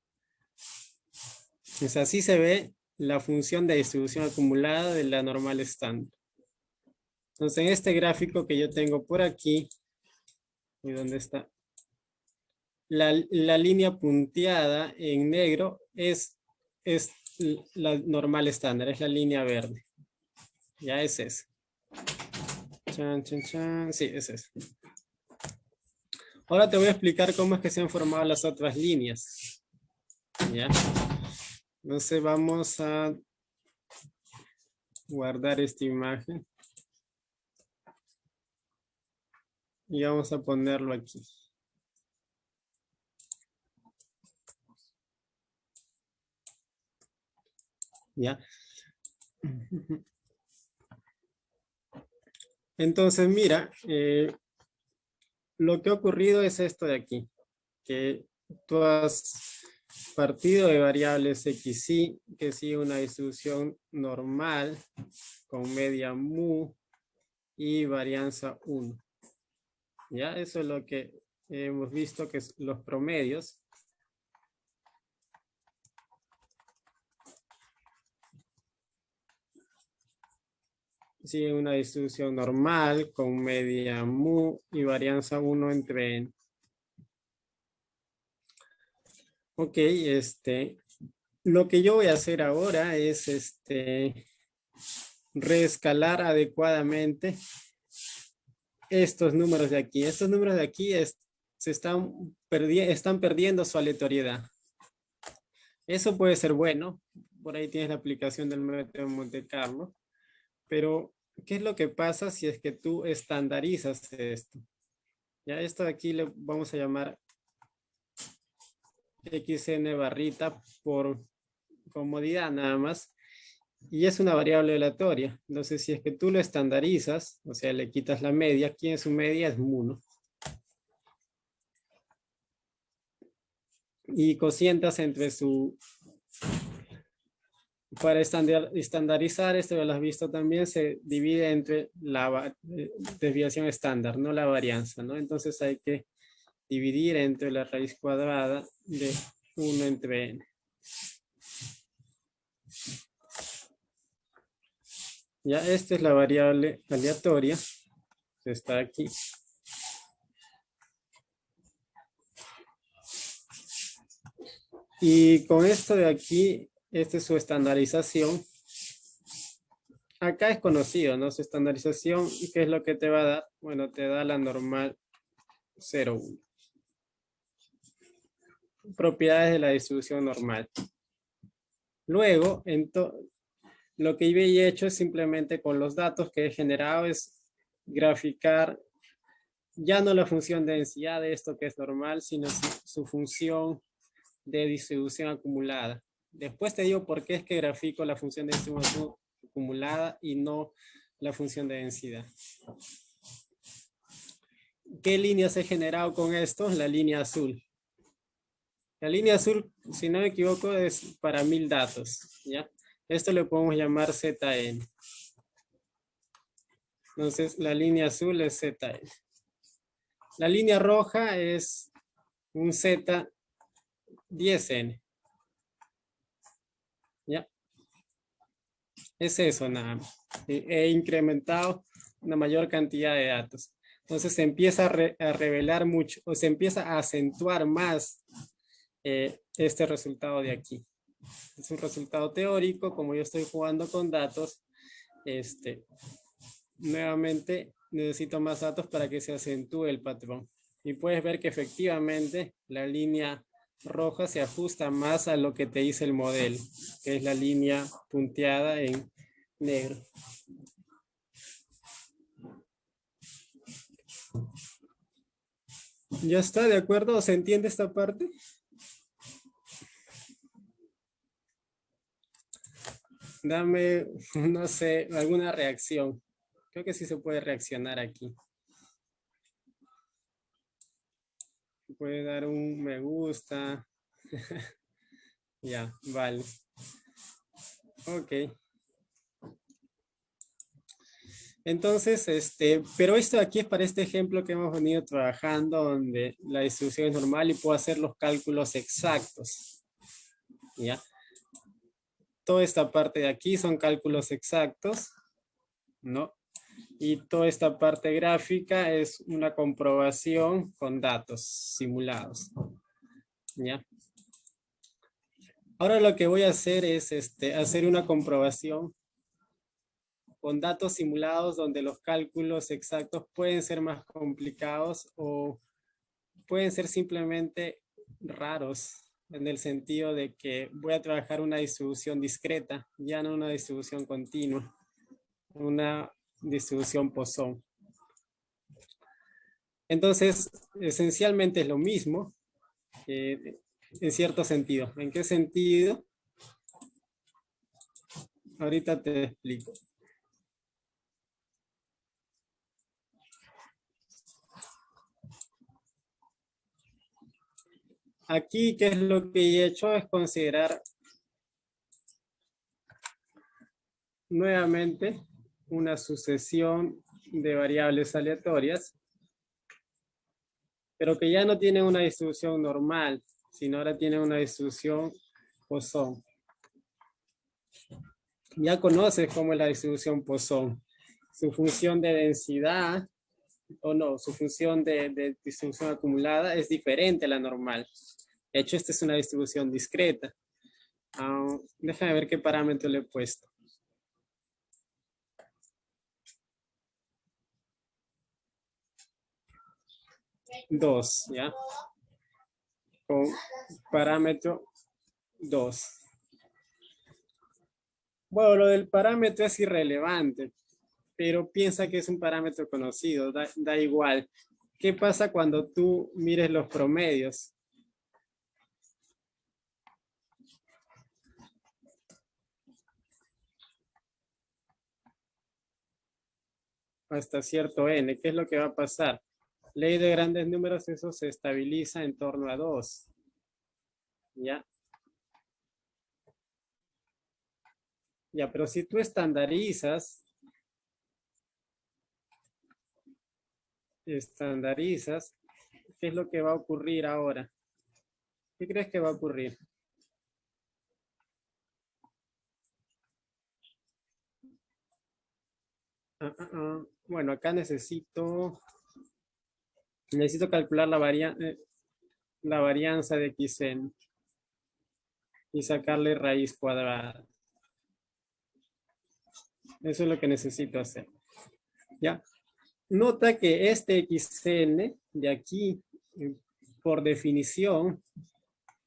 Speaker 1: Pues así se ve la función de distribución acumulada de la normal estándar. Entonces, en este gráfico que yo tengo por aquí, ¿y dónde está? La línea punteada en negro es la normal estándar, es la línea verde. Ya es esa. Chan, chan, chan. Sí, es eso. Ahora te voy a explicar cómo es que se han formado las otras líneas. ¿Ya? Entonces vamos a guardar esta imagen. Y vamos a ponerlo aquí. ¿Ya? Entonces, mira, lo que ha ocurrido es esto de aquí, que tú has partido de variables x y, que sigue una distribución normal con media mu y varianza 1. ¿Ya? Eso es lo que hemos visto, que es los promedios. Sigue una distribución normal con media mu y varianza 1 entre n. Ok, lo que yo voy a hacer ahora es reescalar adecuadamente estos números de aquí. Estos números de aquí están perdiendo su aleatoriedad. Eso puede ser bueno. Por ahí tienes la aplicación del método de Monte Carlo. Pero, ¿qué es lo que pasa si es que tú estandarizas esto? Ya esto de aquí le vamos a llamar xn barrita por comodidad nada más. Y es una variable aleatoria. Entonces, si es que tú lo estandarizas, o sea, le quitas la media, aquí en su media es mu, ¿no? Y cocientas entre su... Para estandarizar, esto ya lo has visto también, se divide entre la desviación estándar, no la varianza, ¿no? Entonces hay que dividir entre la raíz cuadrada de 1 entre n. Ya, esta es la variable aleatoria, que está aquí. Y con esto de aquí, esta es su estandarización. Acá es conocido, ¿no? Su estandarización, ¿qué es lo que te va a dar? Bueno, te da la normal 0,1. Propiedades de la distribución normal. Luego, lo que yo he hecho es simplemente con los datos que he generado es graficar ya no la función de densidad de esto que es normal, sino su función de distribución acumulada. Después te digo por qué es que grafico la función de distribución acumulada y no la función de densidad. ¿Qué líneas he generado con esto? La línea azul. La línea azul, si no me equivoco, es para 1000 datos, ¿ya? Esto le podemos llamar ZN. Entonces, la línea azul es ZN. La línea roja es un Z10N. ¿Ya? Es eso nada más. He incrementado una mayor cantidad de datos. Entonces se empieza a revelar mucho, o se empieza a acentuar más este resultado de aquí. Es un resultado teórico, como yo estoy jugando con datos, nuevamente necesito más datos para que se acentúe el patrón. Y puedes ver que efectivamente la línea roja se ajusta más a lo que te dice el modelo, que es la línea punteada en negro. ¿Ya está de acuerdo? ¿Se entiende esta parte? Dame, no sé, alguna reacción. Creo que sí se puede reaccionar aquí. Puede dar un me gusta. Ya, vale. Ok. Entonces, pero esto aquí es para este ejemplo que hemos venido trabajando, donde la distribución es normal y puedo hacer los cálculos exactos. ¿Ya? Toda esta parte de aquí son cálculos exactos, ¿no? Y toda esta parte gráfica es una comprobación con datos simulados. ¿Ya? Ahora lo que voy a hacer es hacer una comprobación con datos simulados donde los cálculos exactos pueden ser más complicados o pueden ser simplemente raros, en el sentido de que voy a trabajar una distribución discreta, ya no una distribución continua, una distribución Poisson. Entonces, esencialmente es lo mismo, en cierto sentido. ¿En qué sentido? Ahorita te explico. Aquí, ¿qué es lo que he hecho? Es considerar nuevamente una sucesión de variables aleatorias, pero que ya no tienen una distribución normal, sino ahora tienen una distribución Poisson. Ya conoces cómo es la distribución Poisson. Su función de densidad, o no, su función de distribución acumulada es diferente a la normal. De hecho, esta es una distribución discreta. Déjame ver qué parámetro le he puesto. Dos, ¿ya? Con parámetro 2. Bueno, lo del parámetro es irrelevante, pero piensa que es un parámetro conocido, da igual. ¿Qué pasa cuando tú mires los promedios? Hasta cierto n, ¿qué es lo que va a pasar? Ley de grandes números, eso se estabiliza en torno a 2. ¿Ya? Ya, pero si tú estandarizas, ¿qué es lo que va a ocurrir ahora? ¿Qué crees que va a ocurrir? Bueno, acá necesito calcular la varianza de xn y sacarle raíz cuadrada. Eso es lo que necesito hacer. ¿Ya? Nota que este xn de aquí, por definición,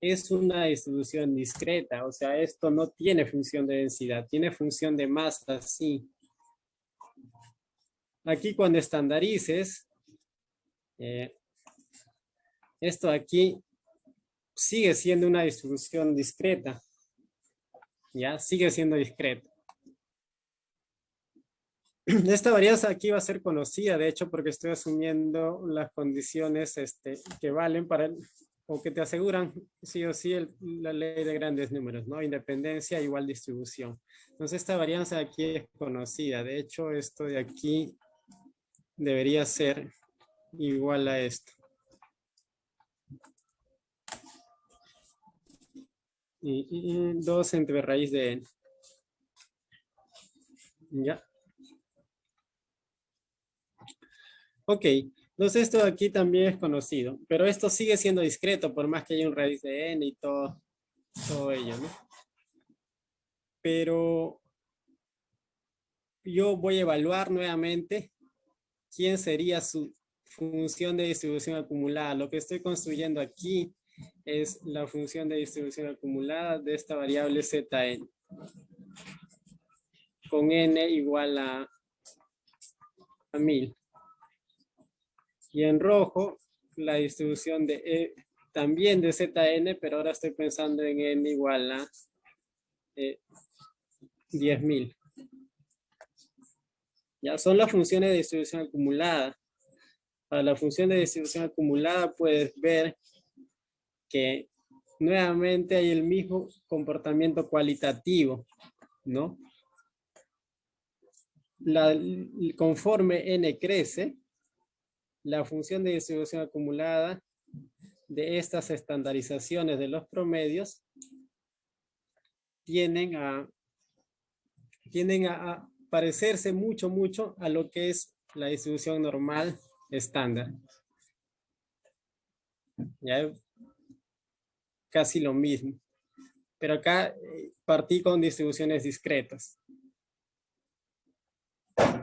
Speaker 1: es una distribución discreta. O sea, esto no tiene función de densidad, tiene función de masa, sí. Aquí cuando estandarices, esto aquí sigue siendo una distribución discreta. ¿Ya? Sigue siendo discreta. Esta varianza aquí va a ser conocida, de hecho, porque estoy asumiendo las condiciones que valen para o que te aseguran sí o sí la ley de grandes números, ¿no? Independencia igual distribución. Entonces esta varianza aquí es conocida. De hecho, esto de aquí debería ser igual a esto. Y 2 entre raíz de n. ¿Ya? Ok, entonces esto de aquí también es conocido, pero esto sigue siendo discreto por más que haya un raíz de n y todo ello, ¿no? Pero yo voy a evaluar nuevamente quién sería su función de distribución acumulada. Lo que estoy construyendo aquí es la función de distribución acumulada de esta variable zn, con n igual a 1000. Y en rojo, la distribución de también de zn, pero ahora estoy pensando en n igual a 10.000. Ya son las funciones de distribución acumulada. Para la función de distribución acumulada puedes ver que nuevamente hay el mismo comportamiento cualitativo, ¿no? Conforme n crece, la función de distribución acumulada de estas estandarizaciones de los promedios tienden a parecerse mucho a lo que es la distribución normal estándar. Ya casi lo mismo. Pero acá partí con distribuciones discretas.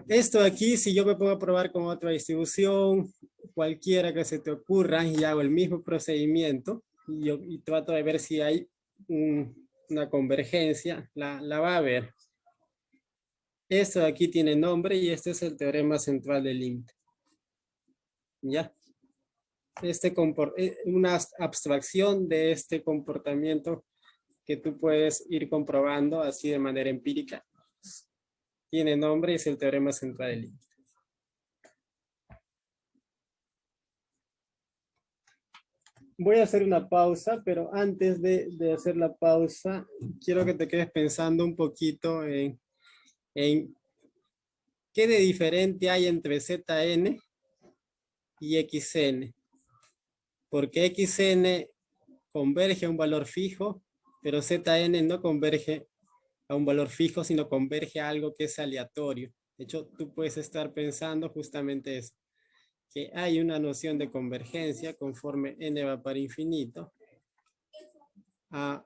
Speaker 1: Esto de aquí, si yo me pongo a probar con otra distribución, cualquiera que se te ocurra, y hago el mismo procedimiento, y trato de ver si hay una convergencia, la va a ver. Esto de aquí tiene nombre y este es el teorema central del límite. ¿Ya? Una abstracción de este comportamiento que tú puedes ir comprobando así de manera empírica. Tiene nombre y es el teorema central del límite. Voy a hacer una pausa, pero antes de hacer la pausa, quiero que te quedes pensando un poquito en qué de diferente hay entre Zn y Xn. Porque Xn converge a un valor fijo, pero Zn no converge a un valor fijo, sino converge a algo que es aleatorio. De hecho, tú puedes estar pensando justamente eso, que hay una noción de convergencia conforme n va para infinito a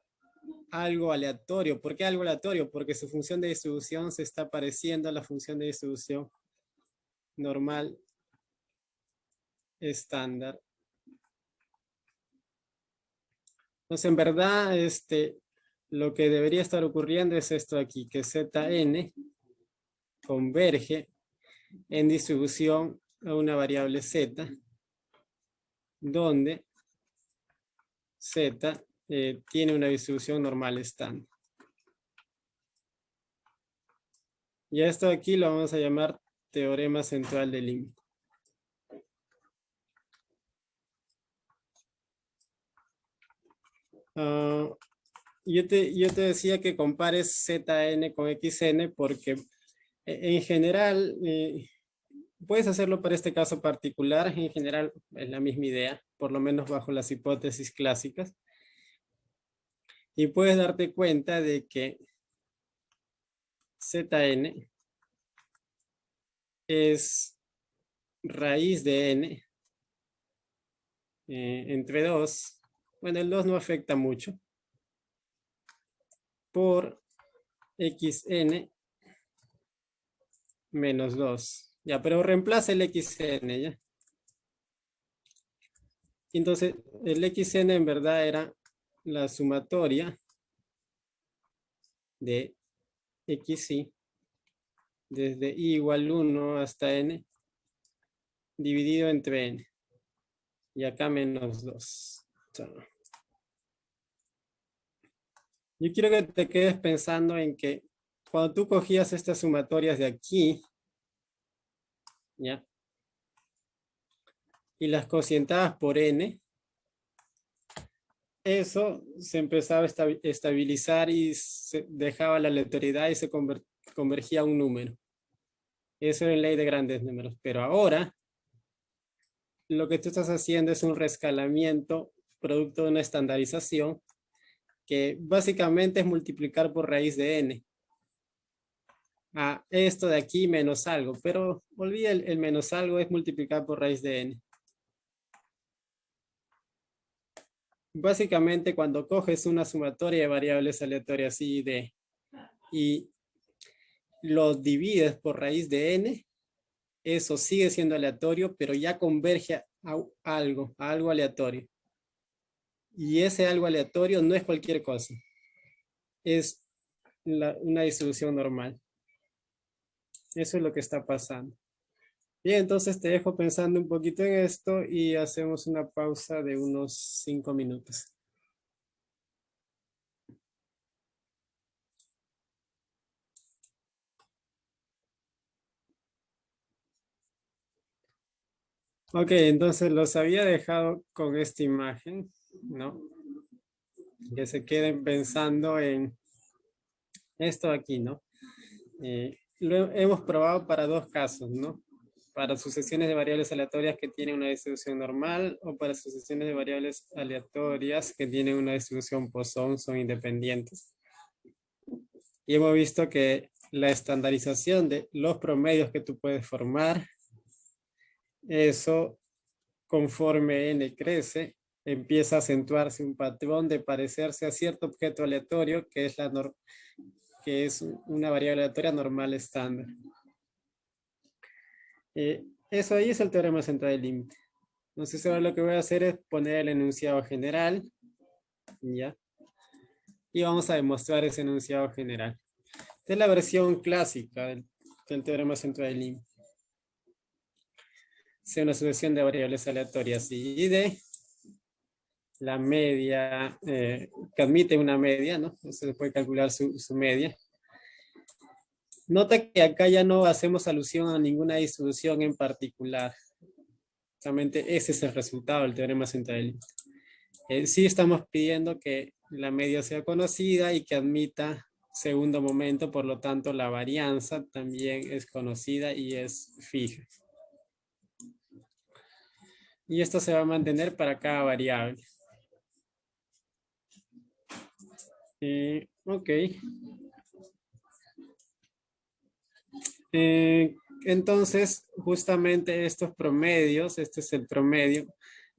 Speaker 1: algo aleatorio. ¿Por qué algo aleatorio? Porque su función de distribución se está pareciendo a la función de distribución normal estándar. Entonces, en verdad, lo que debería estar ocurriendo es esto aquí, que Zn converge en distribución a una variable z, donde z tiene una distribución normal estándar. Y esto aquí lo vamos a llamar teorema central del límite. Yo te decía que compares Zn con Xn porque en general puedes hacerlo para este caso particular. En general es la misma idea, por lo menos bajo las hipótesis clásicas. Y puedes darte cuenta de que Zn es raíz de n entre 2. Bueno, el 2 no afecta mucho. Por xn menos 2. Ya, pero reemplaza el xn, ¿ya? Entonces, el xn en verdad era la sumatoria de xi desde i igual 1 hasta n dividido entre n. Y acá menos 2. Yo quiero que te quedes pensando en que cuando tú cogías estas sumatorias de aquí, ¿ya? Y las cocientabas por n, eso se empezaba a estabilizar y se dejaba la aleatoriedad y se convergía a un número. Eso en ley de grandes números. Pero ahora, lo que tú estás haciendo es un rescalamiento producto de una estandarización que básicamente es multiplicar por raíz de n. Esto de aquí menos algo, pero olvida el menos algo, es multiplicar por raíz de n. Básicamente cuando coges una sumatoria de variables aleatorias i y d y lo divides por raíz de n, eso sigue siendo aleatorio, pero ya converge a algo aleatorio. Y ese algo aleatorio no es cualquier cosa. Es una distribución normal. Eso es lo que está pasando. Bien, entonces te dejo pensando un poquito en esto y hacemos una pausa de unos 5 minutos. Ok, entonces los había dejado con esta imagen, ¿no? Que se queden pensando en esto aquí, ¿no? Lo hemos probado para dos casos, ¿no? Para sucesiones de variables aleatorias que tienen una distribución normal o para sucesiones de variables aleatorias que tienen una distribución Poisson, son independientes. Y hemos visto que la estandarización de los promedios que tú puedes formar, eso conforme n crece, empieza a acentuarse un patrón de parecerse a cierto objeto aleatorio que es una variable aleatoria normal estándar. Eso ahí es el teorema central del límite. Entonces ahora lo que voy a hacer es poner el enunciado general ¿Ya? Y vamos a demostrar ese enunciado general. Esta es la versión clásica del teorema central del límite. Sea una sucesión de variables aleatorias y de la media, que admite una media, ¿no? Se puede calcular su media. Nota que acá ya no hacemos alusión a ninguna distribución en particular. Solamente ese es el resultado del teorema central del límite. Sí estamos pidiendo que la media sea conocida y que admita segundo momento, por lo tanto la varianza también es conocida y es fija. Y esto se va a mantener para cada variable. Ok. Entonces, justamente estos promedios, este es el promedio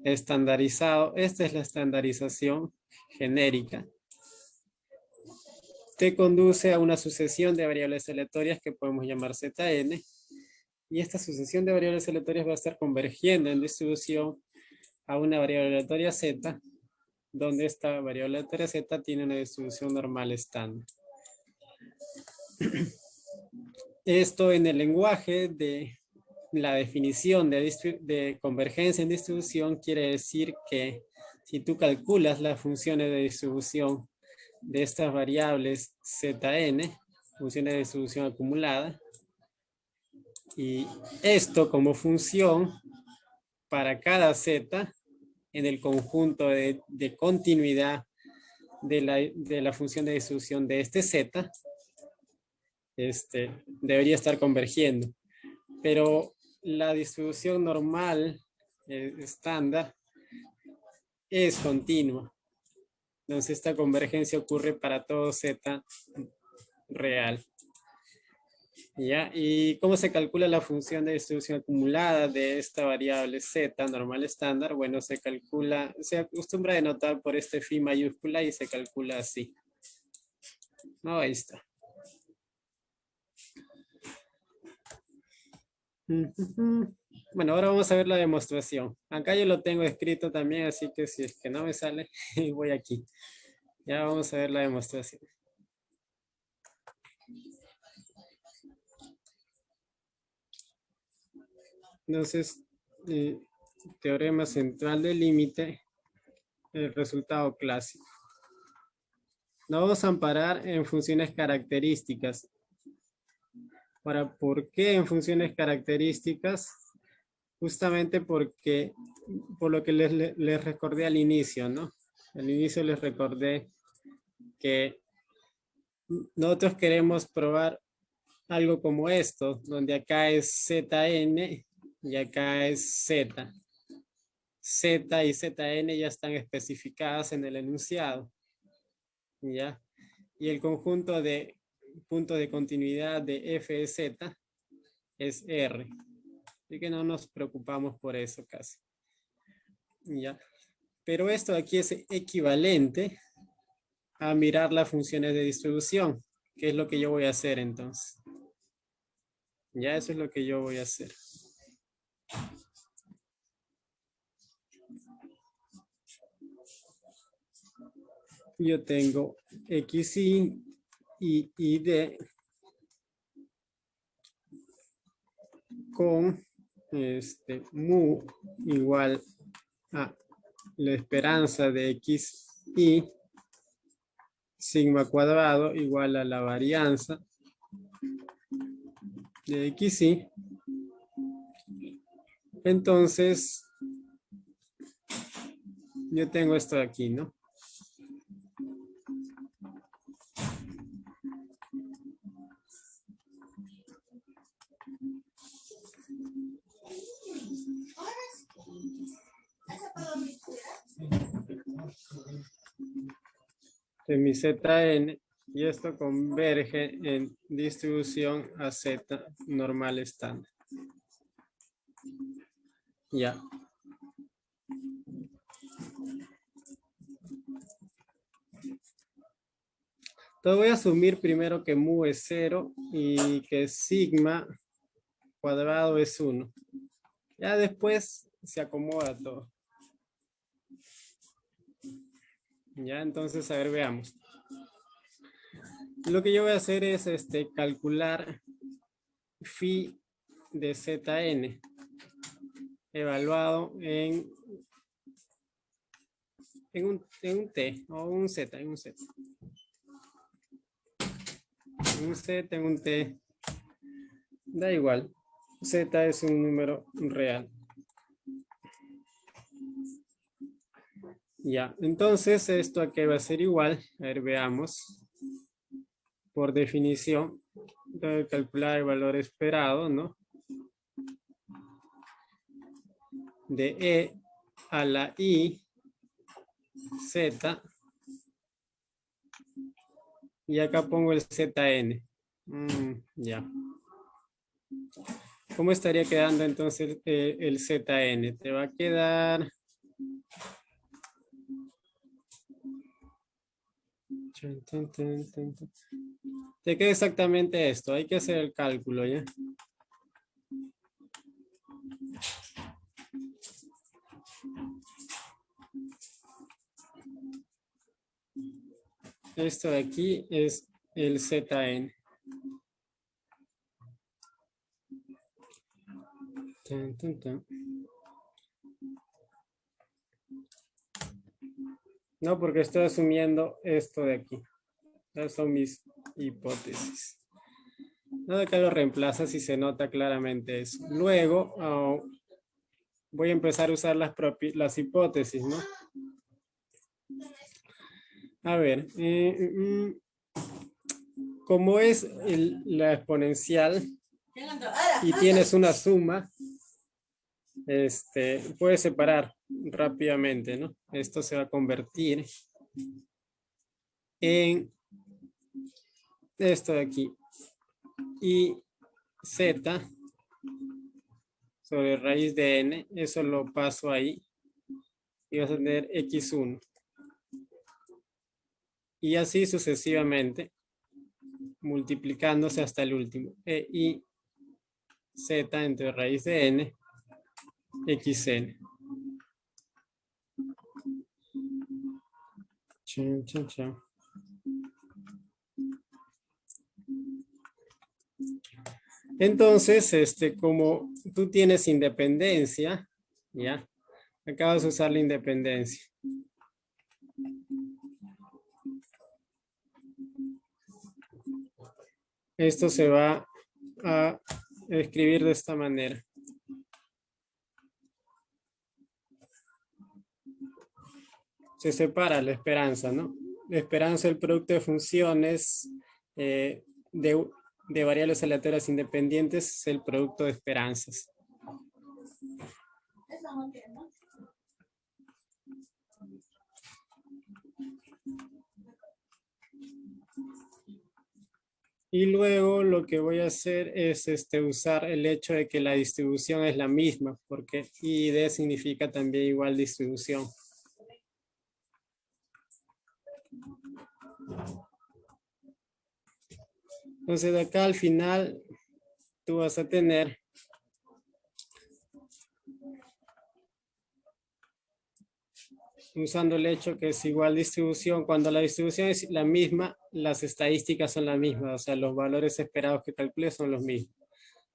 Speaker 1: estandarizado, esta es la estandarización genérica. Te conduce a una sucesión de variables aleatorias que podemos llamar Zn. Y esta sucesión de variables aleatorias va a estar convergiendo en distribución a una variable aleatoria Z, donde esta variable aleatoria Z tiene una distribución normal estándar. Esto en el lenguaje de la definición de convergencia en distribución quiere decir que si tú calculas las funciones de distribución de estas variables Zn, funciones de distribución acumulada, y esto como función para cada Z en el conjunto de continuidad de la función de distribución de este Z, debería estar convergiendo. Pero la distribución normal, estándar, es continua. Entonces esta convergencia ocurre para todo Z real. ¿Ya? ¿Y cómo se calcula la función de distribución acumulada de esta variable Z normal estándar? Bueno, se calcula, se acostumbra a denotar por este phi mayúscula y se calcula así. No, ahí está. Bueno, ahora vamos a ver la demostración. Acá yo lo tengo escrito también, así que si es que no me sale, voy aquí. Ya vamos a ver la demostración. Entonces, teorema central del límite, el resultado clásico. Nos vamos a amparar en funciones características. Ahora, ¿por qué en funciones características? Justamente porque, por lo que les recordé al inicio, ¿no? Al inicio les recordé que nosotros queremos probar algo como esto, donde acá es Zn y acá es Z. Z y Zn ya están especificadas en el enunciado. ¿Ya? Y el conjunto de puntos de continuidad de f de z es R. Así que no nos preocupamos por eso casi. ¿Ya? Pero esto aquí es equivalente a mirar las funciones de distribución, que es lo que yo voy a hacer entonces. Ya eso es lo que yo voy a hacer. Yo tengo xy y id con mu igual a la esperanza de xy sigma cuadrado igual a la varianza de xy. Entonces, yo tengo esto aquí, ¿no? De mi Zn, y esto converge en distribución a Z normal estándar. Ya. Entonces voy a asumir primero que mu es 0 y que sigma cuadrado es 1. Ya después se acomoda todo. Ya, entonces, a ver, veamos. Lo que yo voy a hacer es calcular phi de Zn evaluado en un t o un z, en un z. En un z, en un t. Da igual. Z es un número real. Ya, entonces esto aquí va a ser igual. A ver, veamos. Por definición, debe calcular el valor esperado, ¿no? De E a la I, Z. Y acá pongo el ZN. Ya. ¿Cómo estaría quedando entonces el ZN? Te va a quedar... Te queda exactamente esto. Hay que hacer el cálculo, ¿ya? Esto de aquí es el ZN. No, porque estoy asumiendo esto de aquí. Estas son mis hipótesis. Nada, acá lo reemplazas y se nota claramente eso. Luego voy a empezar a usar las hipótesis, ¿no? A ver, como es la exponencial y tienes una suma, puedes separar rápidamente, ¿no? Esto se va a convertir en esto de aquí. Y z sobre raíz de n, eso lo paso ahí. Y vas a tener x1. Y así sucesivamente, multiplicándose hasta el último. E y z entre raíz de n, xn. Chan, chan, chan. Entonces, como tú tienes independencia, ¿ya? Acabas de usar la independencia. Esto se va a escribir de esta manera. Se separa la esperanza, ¿no? La esperanza del producto de funciones de variables aleatorias independientes es el producto de esperanzas. Y luego lo que voy a hacer es usar el hecho de que la distribución es la misma, porque I de significa también igual distribución. Entonces de acá al final tú vas a tener usando el hecho que es igual distribución. Cuando la distribución es la misma, las estadísticas son las mismas, o sea, los valores esperados que calculé son los mismos.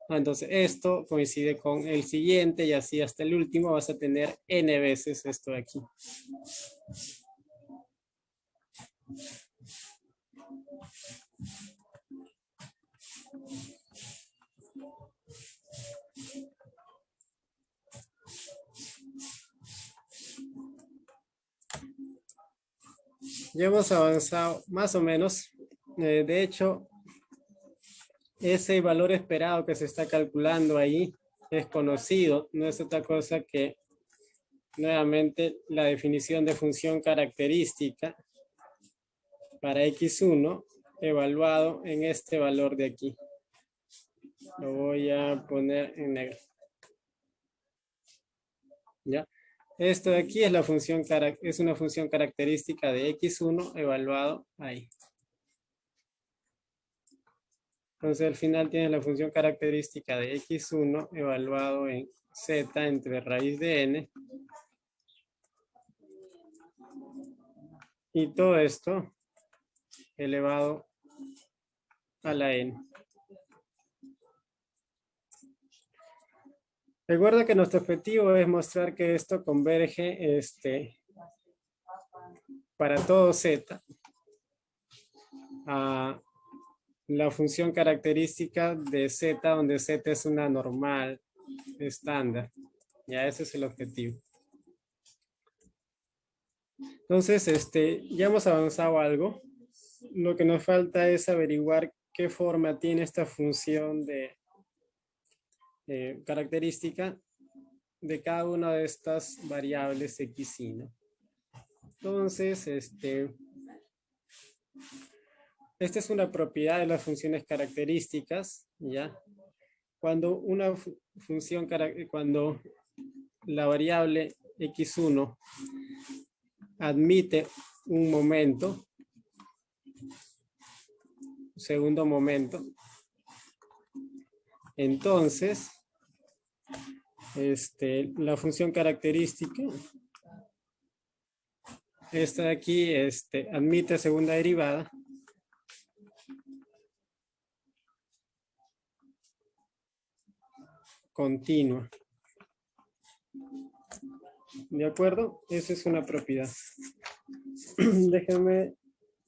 Speaker 1: Entonces esto coincide con el siguiente y así hasta el último vas a tener n veces esto de aquí. Ya hemos avanzado más o menos. De hecho, ese valor esperado que se está calculando ahí es conocido. No es otra cosa que nuevamente la definición de función característica para x1 evaluado en este valor de aquí. Lo voy a poner en negro. ¿Ya? Esto de aquí es una función característica de x1 evaluado ahí. Entonces al final tienes la función característica de x1 evaluado en z entre raíz de n Y todo esto elevado a la n. Recuerda que nuestro objetivo es mostrar que esto converge para todo z a la función característica de z, donde z es una normal estándar. Ya ese es el objetivo. Entonces, ya hemos avanzado algo. Lo que nos falta es averiguar qué forma tiene esta función de característica de cada una de estas variables x y, ¿no? Entonces, esta es una propiedad de las funciones características, ¿ya? Cuando una función, cuando la variable x1 admite un momento, segundo momento, entonces, la función característica, esta de aquí, admite segunda derivada, continua. ¿De acuerdo? Esa es una propiedad. Déjame,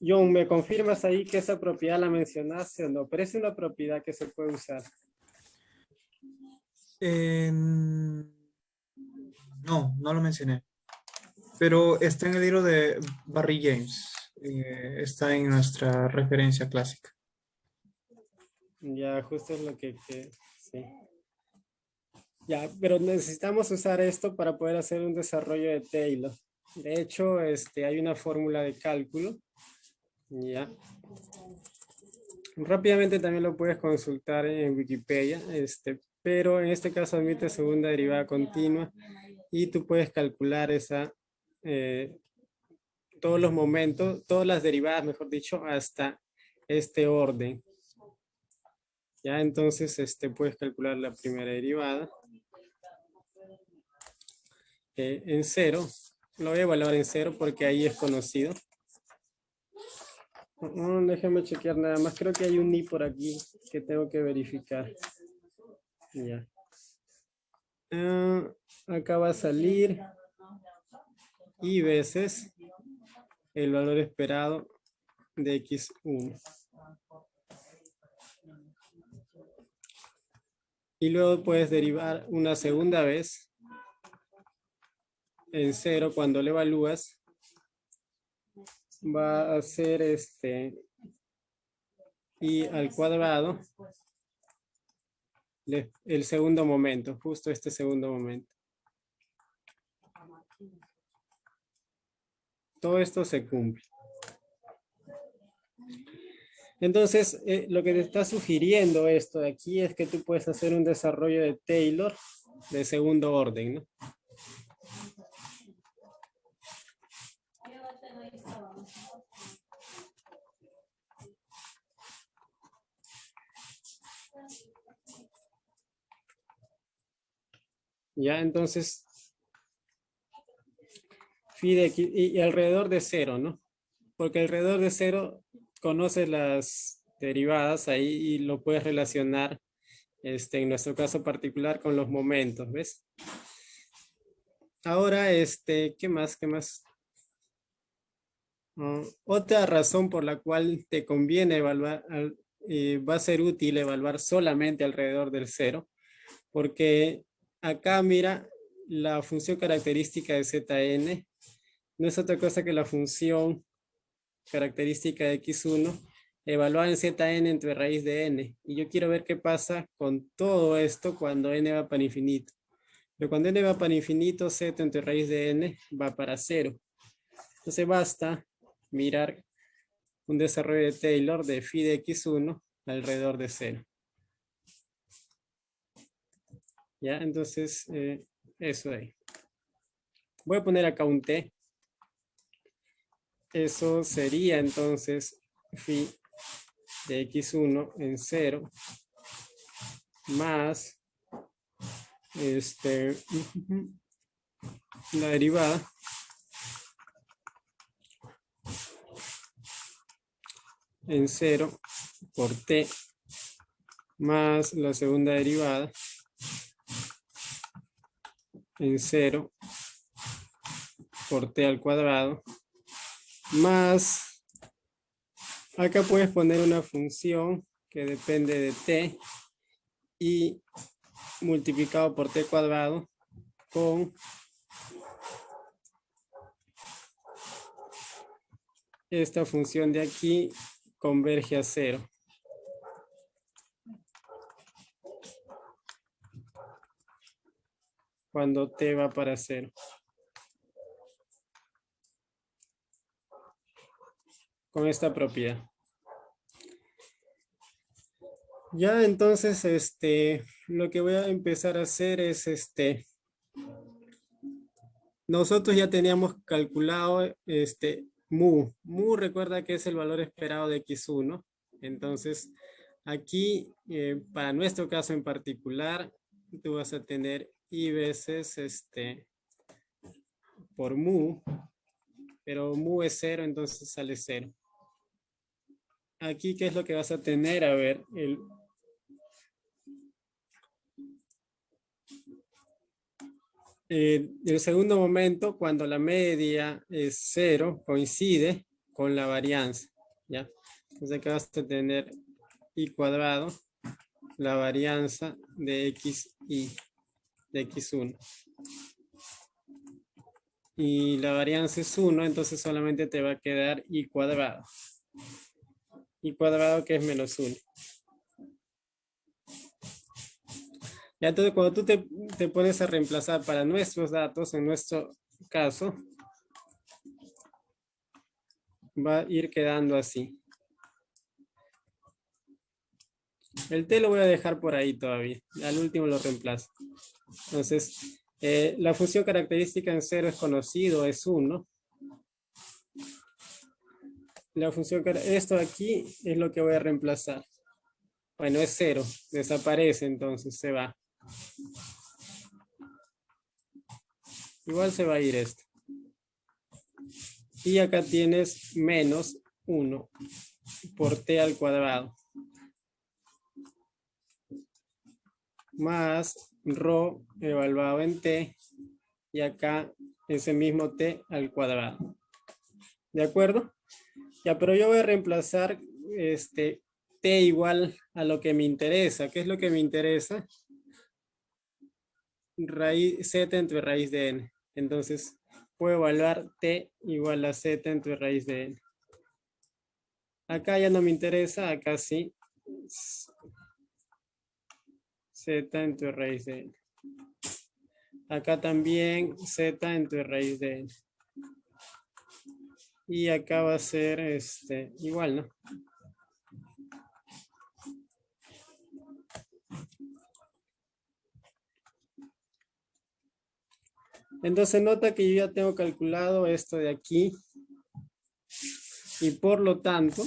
Speaker 1: John, ¿me confirmas ahí que esa propiedad la mencionaste o no? Pero es una propiedad que se puede usar.
Speaker 5: No, no lo mencioné. Pero está en el libro de Barry James. Está en nuestra referencia clásica.
Speaker 1: Ya, justo es lo que sí. Ya, pero necesitamos usar esto para poder hacer un desarrollo de Taylor. De hecho, hay una fórmula de cálculo. Ya. Rápidamente también lo puedes consultar en Wikipedia, pero en este caso admite segunda derivada continua y tú puedes calcular todos los momentos, todas las derivadas, mejor dicho, hasta este orden. Ya, entonces puedes calcular la primera derivada en 0. Lo voy a evaluar en 0 porque ahí es conocido. Déjame chequear nada más. Creo que hay un i por aquí que tengo que verificar. Ya. Acá va a salir i veces el valor esperado de x1. Y luego puedes derivar una segunda vez en 0 cuando lo evalúas. Va a ser i al cuadrado, el segundo momento, justo este segundo momento. Todo esto se cumple. Entonces, lo que te está sugiriendo esto de aquí es que tú puedes hacer un desarrollo de Taylor de segundo orden, ¿no? Ya, entonces, phi de x y alrededor de 0, ¿no? Porque alrededor de 0 conoces las derivadas ahí y lo puedes relacionar, en nuestro caso particular, con los momentos, ¿ves? Ahora, ¿qué más? ¿Qué más? Otra razón por la cual te conviene evaluar, va a ser útil evaluar solamente alrededor del 0, porque acá, mira, la función característica de Zn no es otra cosa que la función característica de x1 evaluada en Zn entre raíz de n. Y yo quiero ver qué pasa con todo esto cuando n va para infinito. Pero cuando n va para infinito, z entre raíz de n va para 0. Entonces basta mirar un desarrollo de Taylor de phi de x1 alrededor de 0. ¿Ya? Entonces, eso ahí. Voy a poner acá un t. Eso sería entonces phi de x1 en 0 más la derivada en 0 por t más la segunda derivada en 0 por t al cuadrado más, acá puedes poner una función que depende de t y multiplicado por t cuadrado con esta función de aquí converge a 0. Cuando t va para 0. Con esta propiedad. Ya entonces, lo que voy a empezar a hacer es, nosotros ya teníamos calculado, mu. Mu recuerda que es el valor esperado de x1. Entonces, aquí, para nuestro caso en particular, tú vas a tener i veces, por mu, pero mu es 0, entonces sale 0. Aquí, ¿qué es lo que vas a tener? A ver, el segundo momento, cuando la media es 0, coincide con la varianza, ¿ya? Entonces acá vas a tener i cuadrado, la varianza de xi, de x1. Y la varianza es 1, entonces solamente te va a quedar i cuadrado. I cuadrado que es menos 1. Ya, entonces cuando tú te pones a reemplazar para nuestros datos, en nuestro caso, va a ir quedando así. El t lo voy a dejar por ahí todavía. Al último lo reemplazo. Entonces, la función característica en 0 es conocido, es 1. La función, esto aquí es lo que voy a reemplazar. Bueno, es 0. Desaparece, entonces se va. Igual se va a ir esto. Y acá tienes menos 1 por t al cuadrado. Más ρ evaluado en t. Y acá ese mismo t al cuadrado. ¿De acuerdo? Ya, pero yo voy a reemplazar t igual a lo que me interesa. ¿Qué es lo que me interesa? Raíz z entre raíz de n. Entonces, puedo evaluar t igual a z entre raíz de n. Acá ya no me interesa, acá sí. Z entre raíz de n. Acá también z entre raíz de n. Y acá va a ser igual, ¿no? Entonces nota que yo ya tengo calculado esto de aquí. Y por lo tanto,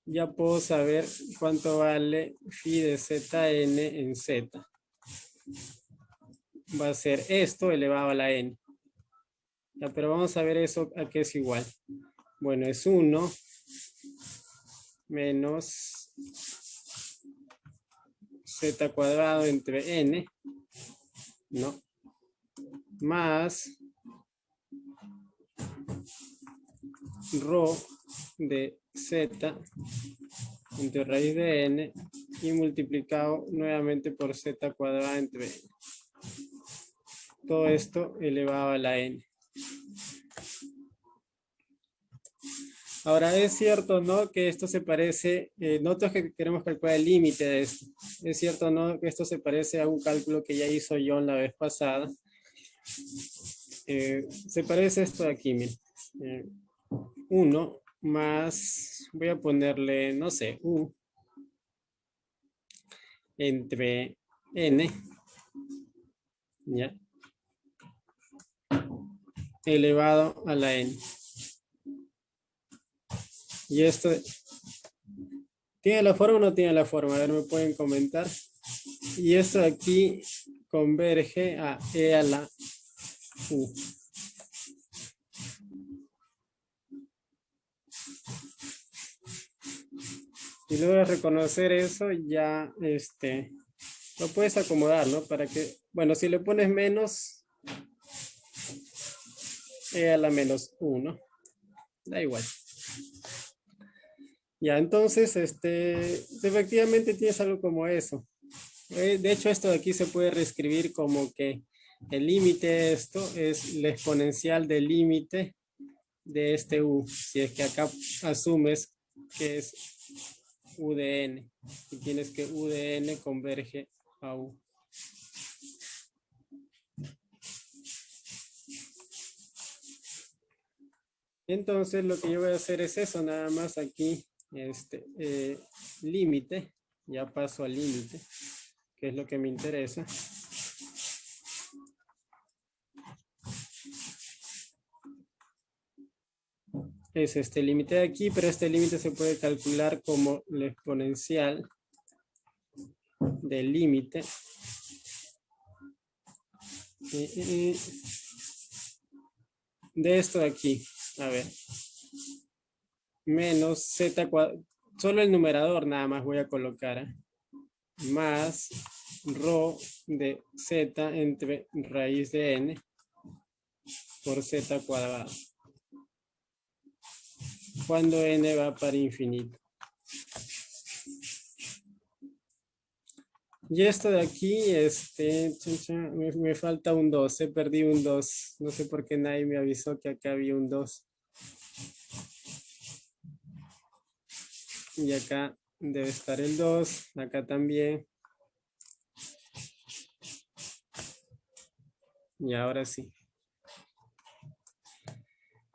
Speaker 1: ya puedo saber cuánto vale phi de zn en z. Va a ser esto elevado a la n. Ya, pero vamos a ver eso a qué es igual. Bueno, es 1 menos z cuadrado entre n, ¿no? Más rho de z entre raíz de n y multiplicado nuevamente por z cuadrada entre n. Todo esto elevado a la n. Ahora, es cierto, ¿no? Que esto se parece, nosotros que queremos calcular el límite de esto. Es cierto, ¿no? Que esto se parece a un cálculo que ya hizo John la vez pasada. Se parece a esto de aquí, miren. 1 más, voy a ponerle, no sé, u entre n, ¿ya? Elevado a la n. Y esto, ¿tiene la forma o no tiene la forma? A ver, me pueden comentar. Y esto aquí converge a e a la u. Y luego de reconocer eso, ya lo puedes acomodar, ¿no? Para que, bueno, si le pones menos, a la -1. Da igual. Ya, entonces, efectivamente tienes algo como eso. De hecho, esto de aquí se puede reescribir como que el límite de esto es la exponencial del límite de este u. Si es que acá asumes que es u de n. Y tienes que u de n converge a u. Entonces, lo que yo voy a hacer es eso, nada más aquí, límite. Ya paso al límite, que es lo que me interesa. Es este límite de aquí, pero este límite se puede calcular como la exponencial del límite de esto de aquí. A ver, menos z cuadrado, solo el numerador nada más voy a colocar, más rho de z entre raíz de n por z cuadrado, cuando n va para infinito. Y esto de aquí, me falta un 2, perdí un 2. No sé por qué nadie me avisó que acá había un 2. Y acá debe estar el 2, acá también. Y ahora sí.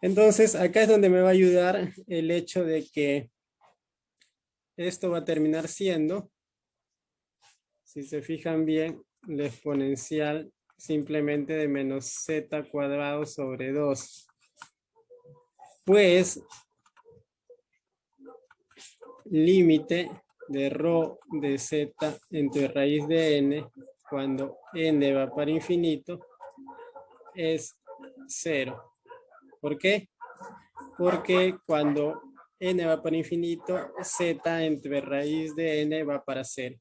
Speaker 1: Entonces, acá es donde me va a ayudar el hecho de que esto va a terminar siendo, si se fijan bien, la exponencial simplemente de menos z cuadrado sobre 2. Pues, límite de rho de z entre raíz de n, cuando n va para infinito, es 0. ¿Por qué? Porque cuando n va para infinito, z entre raíz de n va para 0.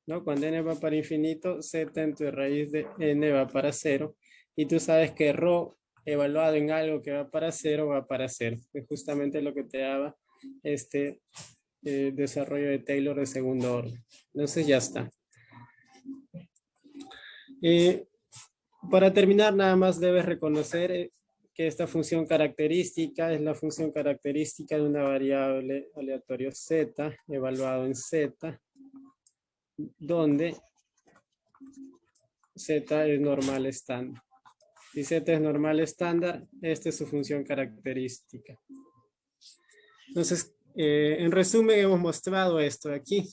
Speaker 1: ¿No? Cuando n va para infinito, z entre raíz de n va para 0. Y tú sabes que rho evaluado en algo que va para 0, va para 0. Es justamente lo que te daba este desarrollo de Taylor de segundo orden. Entonces ya está. Para terminar, nada más debes reconocer que esta función característica es la función característica de una variable aleatorio z, evaluado en z, donde z es normal estándar. Si z es normal estándar, esta es su función característica. Entonces, en resumen, hemos mostrado esto de aquí.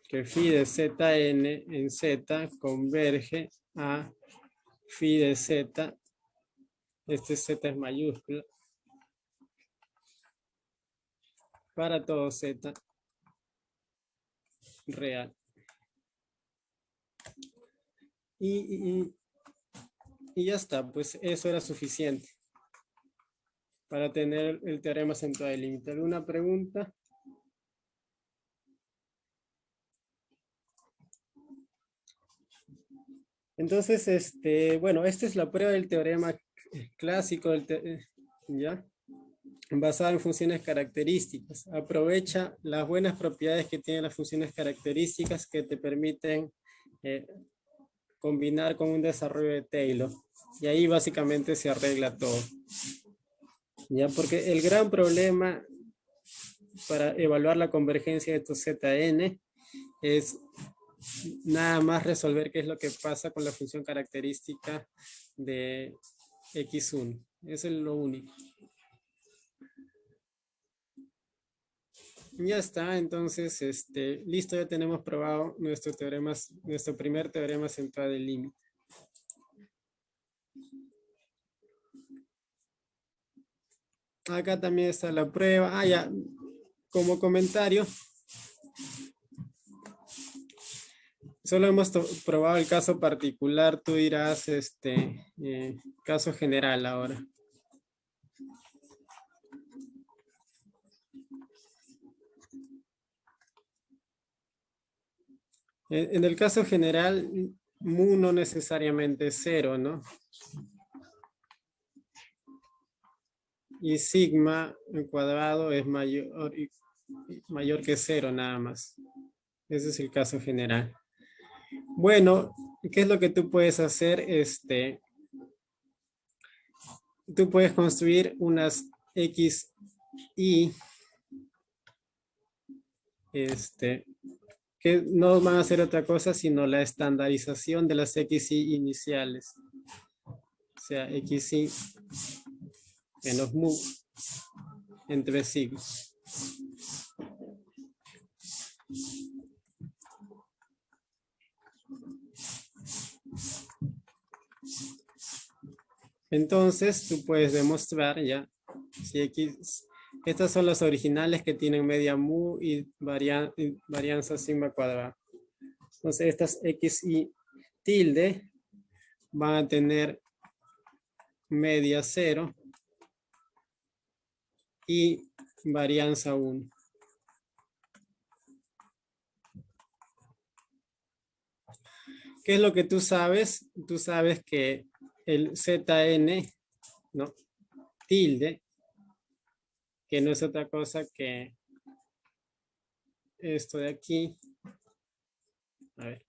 Speaker 1: Que phi de zn en z converge a phi de z, este z es mayúscula, para todo z real. Y ya está, pues eso era suficiente para tener el teorema central del límite. ¿Alguna pregunta? Entonces, bueno, esta es la prueba del teorema clásico, ¿ya? Basado en funciones características. Aprovecha las buenas propiedades que tienen las funciones características que te permiten combinar con un desarrollo de Taylor. Y ahí básicamente se arregla todo. ¿Ya? Porque el gran problema para evaluar la convergencia de estos Zn es nada más resolver qué es lo que pasa con la función característica de x1. Eso es lo único. Ya está, entonces, listo, ya tenemos probado nuestro primer teorema central del límite. Acá también está la prueba. Ya, como comentario, solo hemos probado el caso particular, tú dirás caso general ahora. En el caso general, mu no necesariamente es 0, ¿no? Y sigma al cuadrado es mayor que 0 nada más. Ese es el caso general. Bueno, ¿qué es lo que tú puedes hacer? Tú puedes construir unas XY que no van a hacer otra cosa sino la estandarización de las XY iniciales. O sea, XY menos mu entre sigma. Entonces, tú puedes demostrar ya si X, estas son las originales que tienen media mu y varianza sigma cuadrada. Entonces, estas X y tilde van a tener media 0 y varianza 1. ¿Qué es lo que tú sabes? Tú sabes que el ZN, ¿no? Tilde, que no es otra cosa que esto de aquí. A ver.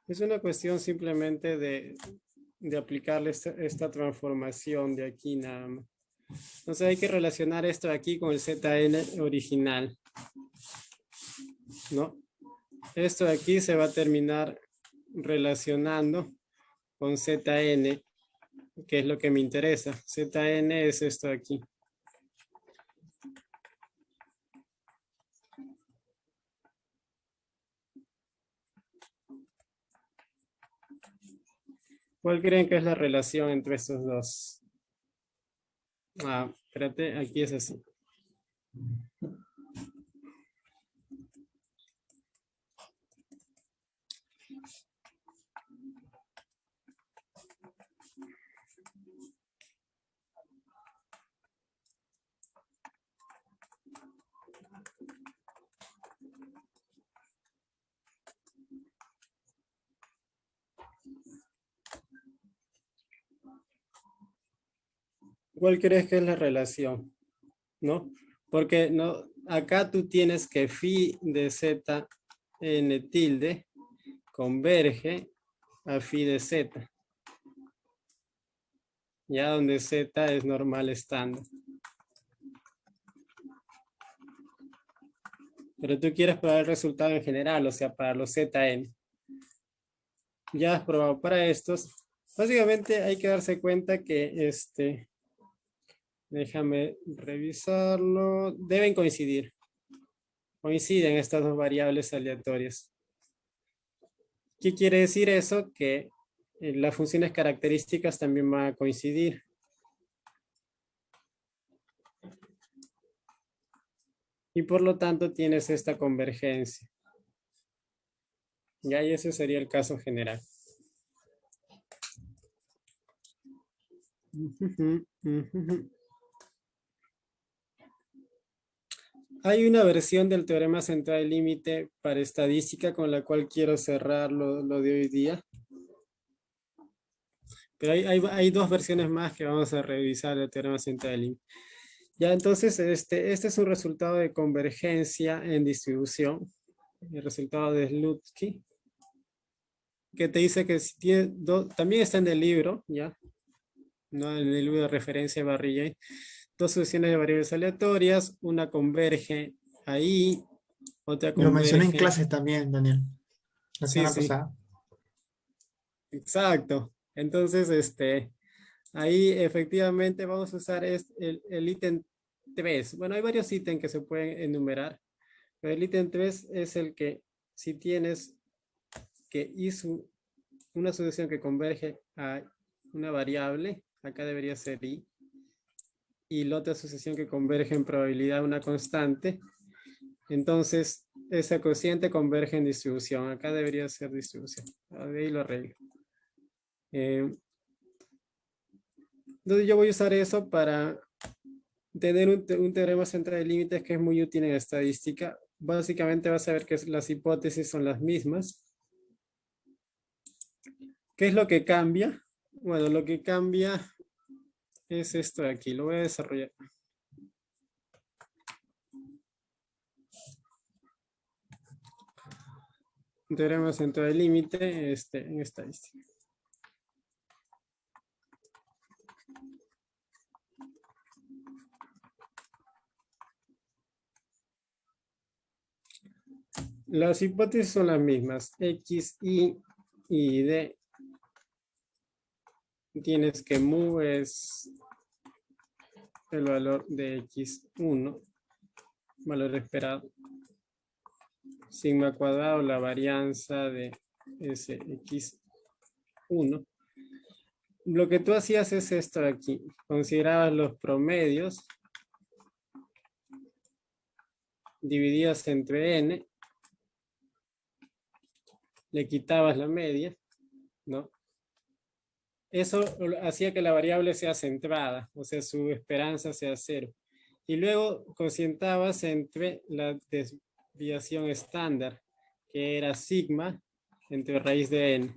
Speaker 1: Es una cuestión simplemente de aplicarle esta transformación de aquí nada más. Entonces hay que relacionar esto de aquí con el ZN original, ¿no? Esto de aquí se va a terminar relacionando con ZN, que es lo que me interesa. ZN es esto de aquí. ¿Cuál creen que es la relación entre estos dos? Ah, espérate, aquí es así. ¿Cuál crees que es la relación? ¿No? Porque no, acá tú tienes que phi de z n tilde converge a phi de z. Ya donde z es normal estándar. Pero tú quieres probar el resultado en general, o sea, para los zn. Ya has probado para estos. Básicamente hay que darse cuenta que déjame revisarlo. Deben coincidir. Coinciden estas dos variables aleatorias. ¿Qué quiere decir eso? Que las funciones características también van a coincidir. Y por lo tanto tienes esta convergencia. Ya, y ese sería el caso general. Hay una versión del teorema central del límite para estadística con la cual quiero cerrar lo de hoy día. Pero hay dos versiones más que vamos a revisar del teorema central del límite. Ya, entonces, este es un resultado de convergencia en distribución. El resultado de Slutsky. Que te dice que si tiene también está en el libro, ¿ya? No en el libro de referencia de Barrilla. Dos sucesiones de variables aleatorias, una converge ahí, otra converge.
Speaker 5: Lo mencioné en clase también, Daniel, la semana
Speaker 1: Sí.
Speaker 5: pasada.
Speaker 1: Exacto. Entonces, ahí efectivamente vamos a usar el ítem 3. Bueno, hay varios ítems que se pueden enumerar, pero el ítem 3 es el que si tienes que I sub una sucesión que converge a una variable, acá debería ser i, y la otra sucesión que converge en probabilidad a una constante, entonces esa cociente converge en distribución, acá debería ser distribución, de ahí lo arreglo. Entonces yo voy a usar eso para tener un teorema central de límites que es muy útil en estadística. Básicamente vas a ver que las hipótesis son las mismas. ¿Qué es lo que cambia? Bueno, lo que cambia es esto de aquí. Lo voy a desarrollar. Un teorema central de límite en estadística. Las hipótesis son las mismas. X, y D. Tienes que mu es el valor de X1, valor esperado. Sigma cuadrado, la varianza de ese X1. Lo que tú hacías es esto de aquí. Considerabas los promedios divididos entre n. Le quitabas la media, ¿no? Eso hacía que la variable sea centrada, o sea, su esperanza sea 0. Y luego cocientabas entre la desviación estándar, que era sigma entre raíz de n.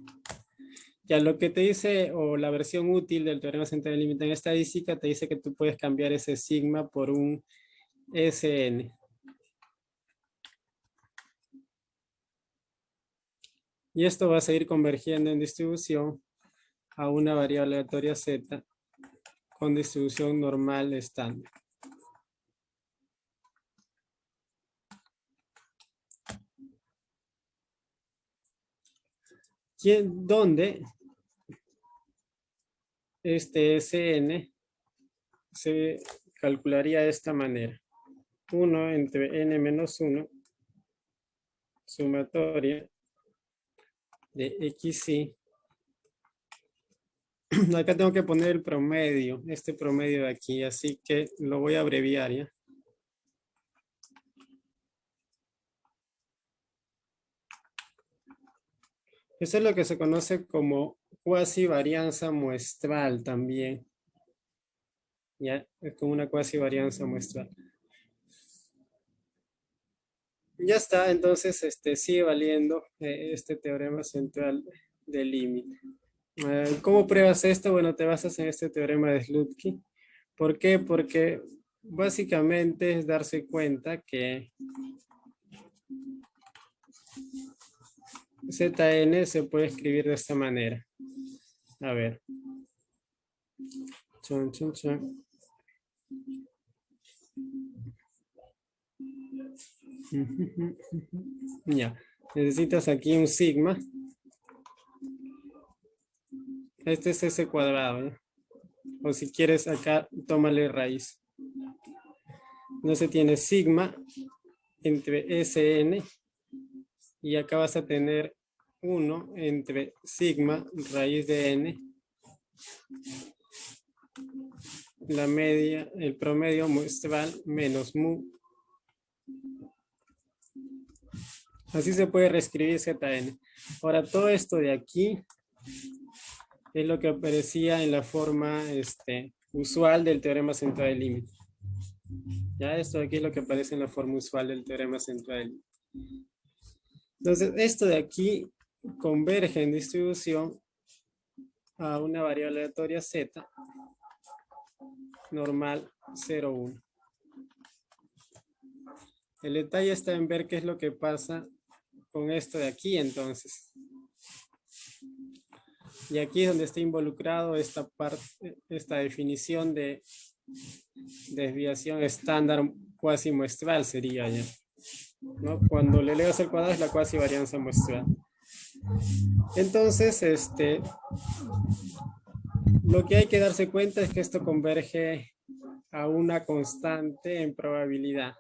Speaker 1: Ya lo que te dice, o la versión útil del teorema central de límite en estadística, te dice que tú puedes cambiar ese sigma por un Sn. Y esto va a seguir convergiendo en distribución a una variable aleatoria z con distribución normal estándar. Donde este Sn se calcularía de esta manera. 1 entre n menos 1 sumatoria de xi. Acá tengo que poner el promedio, este promedio de aquí, así que lo voy a abreviar, ¿ya? Eso es lo que se conoce como cuasi varianza muestral también. Ya, es como una cuasi varianza muestral. Ya está, entonces sigue valiendo este teorema central del límite. ¿Cómo pruebas esto? Bueno, te basas en este teorema de Slutsky. ¿Por qué? Porque básicamente es darse cuenta que Zn se puede escribir de esta manera. A ver. Chon, chon, chon. Ya. Necesitas aquí un sigma. Este es ese cuadrado, ¿no? O si quieres acá, tómale raíz. Entonces tiene sigma entre Sn y acá vas a tener 1 entre sigma raíz de n, la media, el promedio muestral menos mu. Así se puede reescribir Zn. Ahora todo esto de aquí es lo que aparecía en la forma usual del teorema central del límite. Ya esto de aquí es lo que aparece en la forma usual del teorema central del límite. Entonces esto de aquí converge en distribución a una variable aleatoria z normal 0, 1. El detalle está en ver qué es lo que pasa con esto de aquí entonces. Y aquí es donde está involucrado esta parte, esta definición de desviación estándar cuasi muestral sería ya, ¿no? Cuando le elevas al cuadrado es la cuasi varianza muestral. Entonces, lo que hay que darse cuenta es que esto converge a una constante en probabilidad.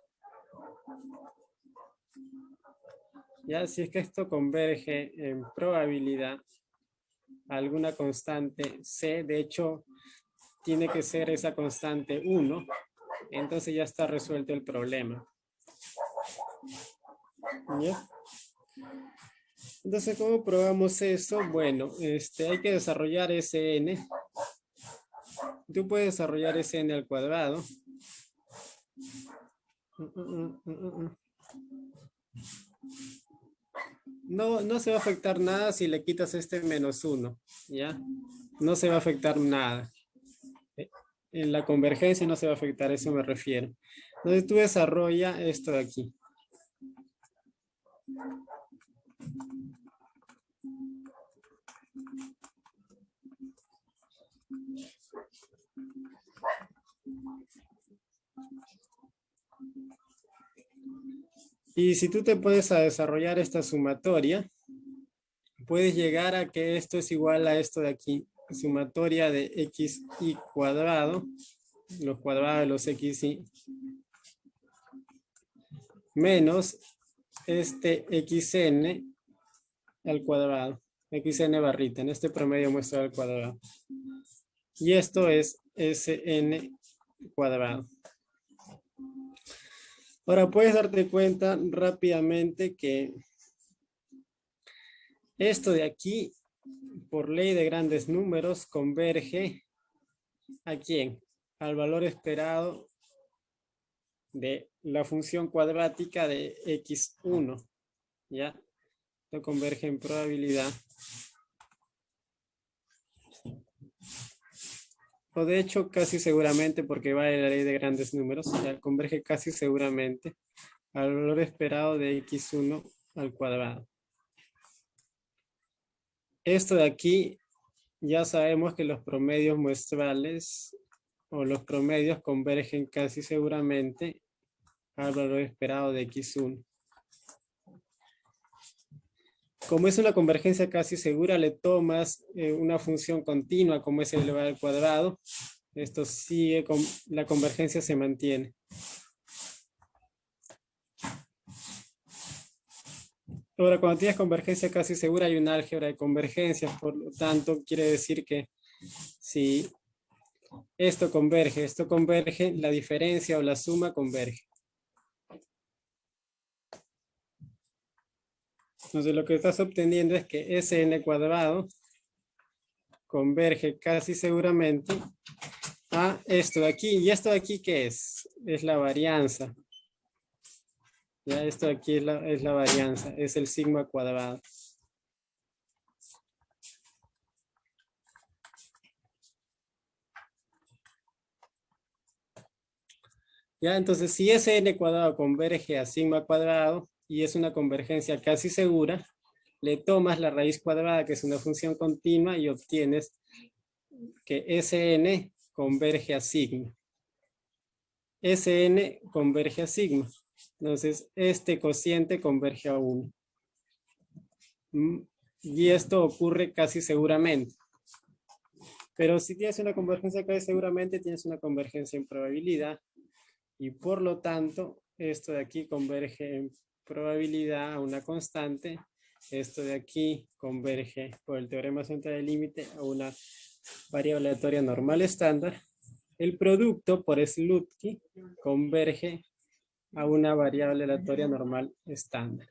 Speaker 1: Ya, si es que esto converge en probabilidad, alguna constante C. De hecho, tiene que ser esa constante 1. Entonces ya está resuelto el problema. ¿Ya? Entonces, ¿cómo probamos eso? Bueno, hay que desarrollar Sn. Tú puedes desarrollar Sn al cuadrado. No se va a afectar nada si le quitas este menos 1, ¿ya? No se va a afectar nada. En la convergencia no se va a afectar, a eso me refiero. Entonces tú desarrolla esto de aquí. Y si tú te puedes a desarrollar esta sumatoria, puedes llegar a que esto es igual a esto de aquí. Sumatoria de xy cuadrado, los cuadrados de los xy, menos este xn al cuadrado. Xn barrita, en este promedio muestra al cuadrado. Y esto es Sn cuadrado. Ahora puedes darte cuenta rápidamente que esto de aquí, por ley de grandes números, converge ¿a quién? Al valor esperado de la función cuadrática de x1. ¿Ya? Esto converge en probabilidad. O de hecho casi seguramente, porque va de la ley de grandes números, ya converge casi seguramente al valor esperado de x1 al cuadrado. Esto de aquí ya sabemos que los promedios muestrales o los promedios convergen casi seguramente al valor esperado de x1. Como es una convergencia casi segura, le tomas una función continua como es el elevado al cuadrado. Esto sigue, la convergencia se mantiene. Ahora, cuando tienes convergencia casi segura, hay un álgebra de convergencias. Por lo tanto, quiere decir que si esto converge, la diferencia o la suma converge. Entonces, lo que estás obteniendo es que Sn cuadrado converge casi seguramente a esto de aquí. ¿Y esto de aquí qué es? Es la varianza. Ya esto de aquí es la varianza, es el sigma cuadrado. Ya, entonces si Sn cuadrado converge a sigma cuadrado y es una convergencia casi segura, le tomas la raíz cuadrada, que es una función continua, y obtienes que Sn converge a sigma. Sn converge a sigma. Entonces, este cociente converge a 1. Y esto ocurre casi seguramente. Pero si tienes una convergencia casi seguramente, tienes una convergencia en probabilidad. Y por lo tanto, esto de aquí converge en probabilidad a una constante. Esto de aquí converge por el teorema central del límite a una variable aleatoria normal estándar. El producto por Slutsky converge a una variable aleatoria normal estándar.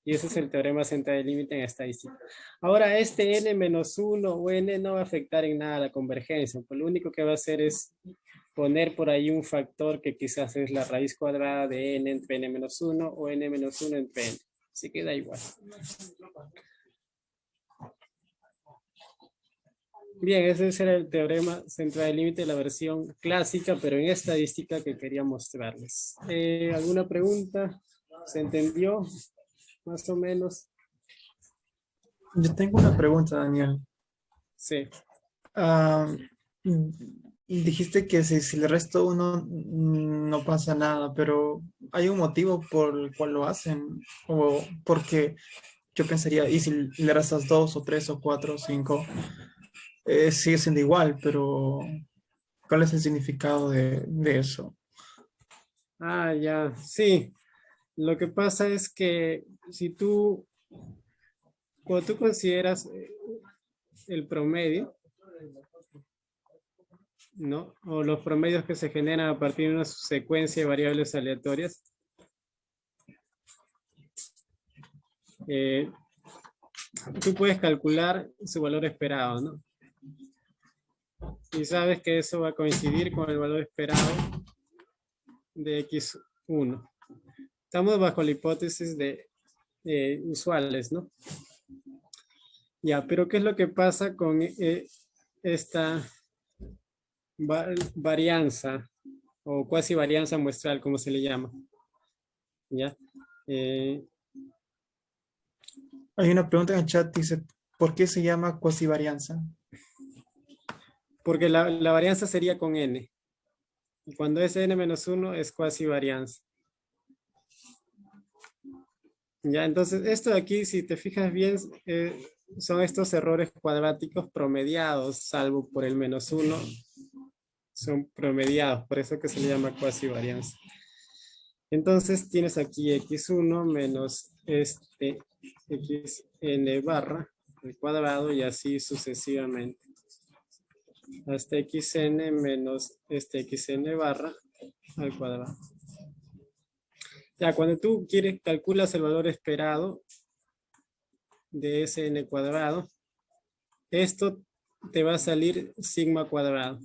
Speaker 1: Y ese es el teorema central del límite en estadística. Ahora, este n-1 o n no va a afectar en nada la convergencia. Pues lo único que va a hacer es poner por ahí un factor que quizás es la raíz cuadrada de n entre n-1 o n-1 entre n. Así que da igual. Bien, ese era el teorema central del límite, la versión clásica, pero en estadística que quería mostrarles. ¿Alguna pregunta? ¿Se entendió? Más o menos.
Speaker 5: Yo tengo una pregunta, Daniel.
Speaker 1: Sí.
Speaker 5: Ah, dijiste que si le resto uno no pasa nada, pero ¿hay un motivo por el cual lo hacen? O porque yo pensaría, y si le restas 2 o 3 o 4 o 5, sigue siendo igual, pero ¿cuál es el significado de eso?
Speaker 1: Ah, ya. Sí. Lo que pasa es que si tú, cuando tú consideras el promedio, ¿no? O los promedios que se generan a partir de una secuencia de variables aleatorias. Tú puedes calcular su valor esperado, ¿no? Y sabes que eso va a coincidir con el valor esperado de x1. Estamos bajo la hipótesis de usuales, ¿no? Ya, pero ¿qué es lo que pasa con esta varianza o cuasi varianza muestral, como se le llama? ¿Ya?
Speaker 5: Hay una pregunta en el chat, dice, ¿por qué se llama cuasivarianza?
Speaker 1: Porque la varianza sería con n. Y cuando es n-1 es cuasivarianza. Ya, entonces esto de aquí, si te fijas bien, son estos errores cuadráticos promediados, salvo por el -1, son promediados, por eso que se le llama cuasivarianza. Entonces tienes aquí x1 menos este xn barra al cuadrado y así sucesivamente. Hasta xn menos este xn barra al cuadrado. Ya, cuando tú calculas el valor esperado de Sn cuadrado, esto te va a salir sigma cuadrado.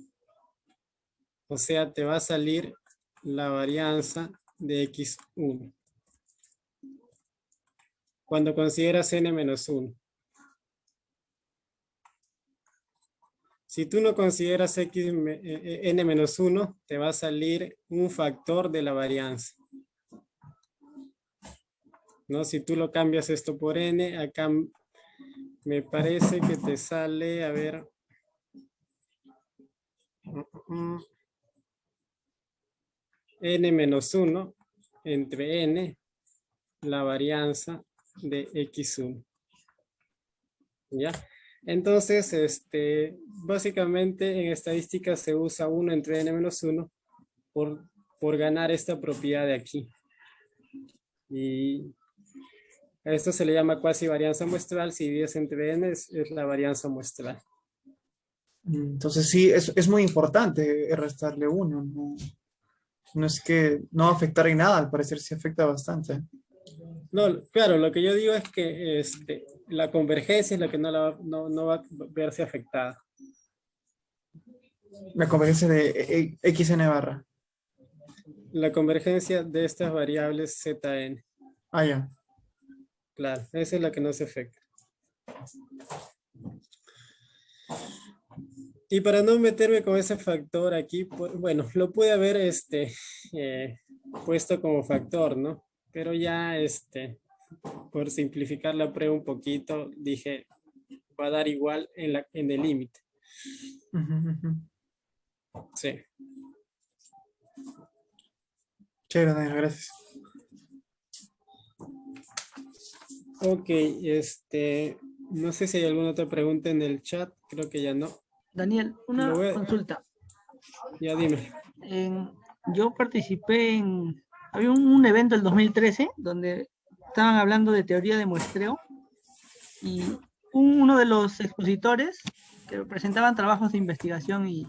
Speaker 1: O sea, te va a salir la varianza de x1. Cuando consideras n-1. Si tú no consideras n-1, te va a salir un factor de la varianza. ¿No? Si tú lo cambias esto por n, acá me parece que te sale, a ver, n-1 entre n, la varianza de x1. ¿Ya? Entonces, básicamente en estadística se usa 1 entre n-1 por ganar esta propiedad de aquí. Y a esto se le llama cuasi varianza muestral. Si divides entre n es la varianza muestral.
Speaker 5: Entonces sí, es muy importante restarle 1. No es que no va a afectar en nada, al parecer sí afecta bastante.
Speaker 1: No, claro, lo que yo digo es que la convergencia es la que no va a verse afectada.
Speaker 5: La convergencia de xn barra.
Speaker 1: La convergencia de estas variables zn.
Speaker 5: Ah, ya.
Speaker 1: Claro, esa es la que no se afecta. Y para no meterme con ese factor aquí, bueno, lo pude haber puesto como factor, ¿no? Pero ya, por simplificar la prueba un poquito, dije, va a dar igual en el límite. Sí.
Speaker 5: Chévere, Daniel, gracias.
Speaker 1: Ok, no sé si hay alguna otra pregunta en el chat, creo que ya no.
Speaker 3: Daniel, una consulta.
Speaker 1: Ya dime.
Speaker 3: Yo participé había un evento el 2013 donde estaban hablando de teoría de muestreo y uno de los expositores que presentaban trabajos de investigación y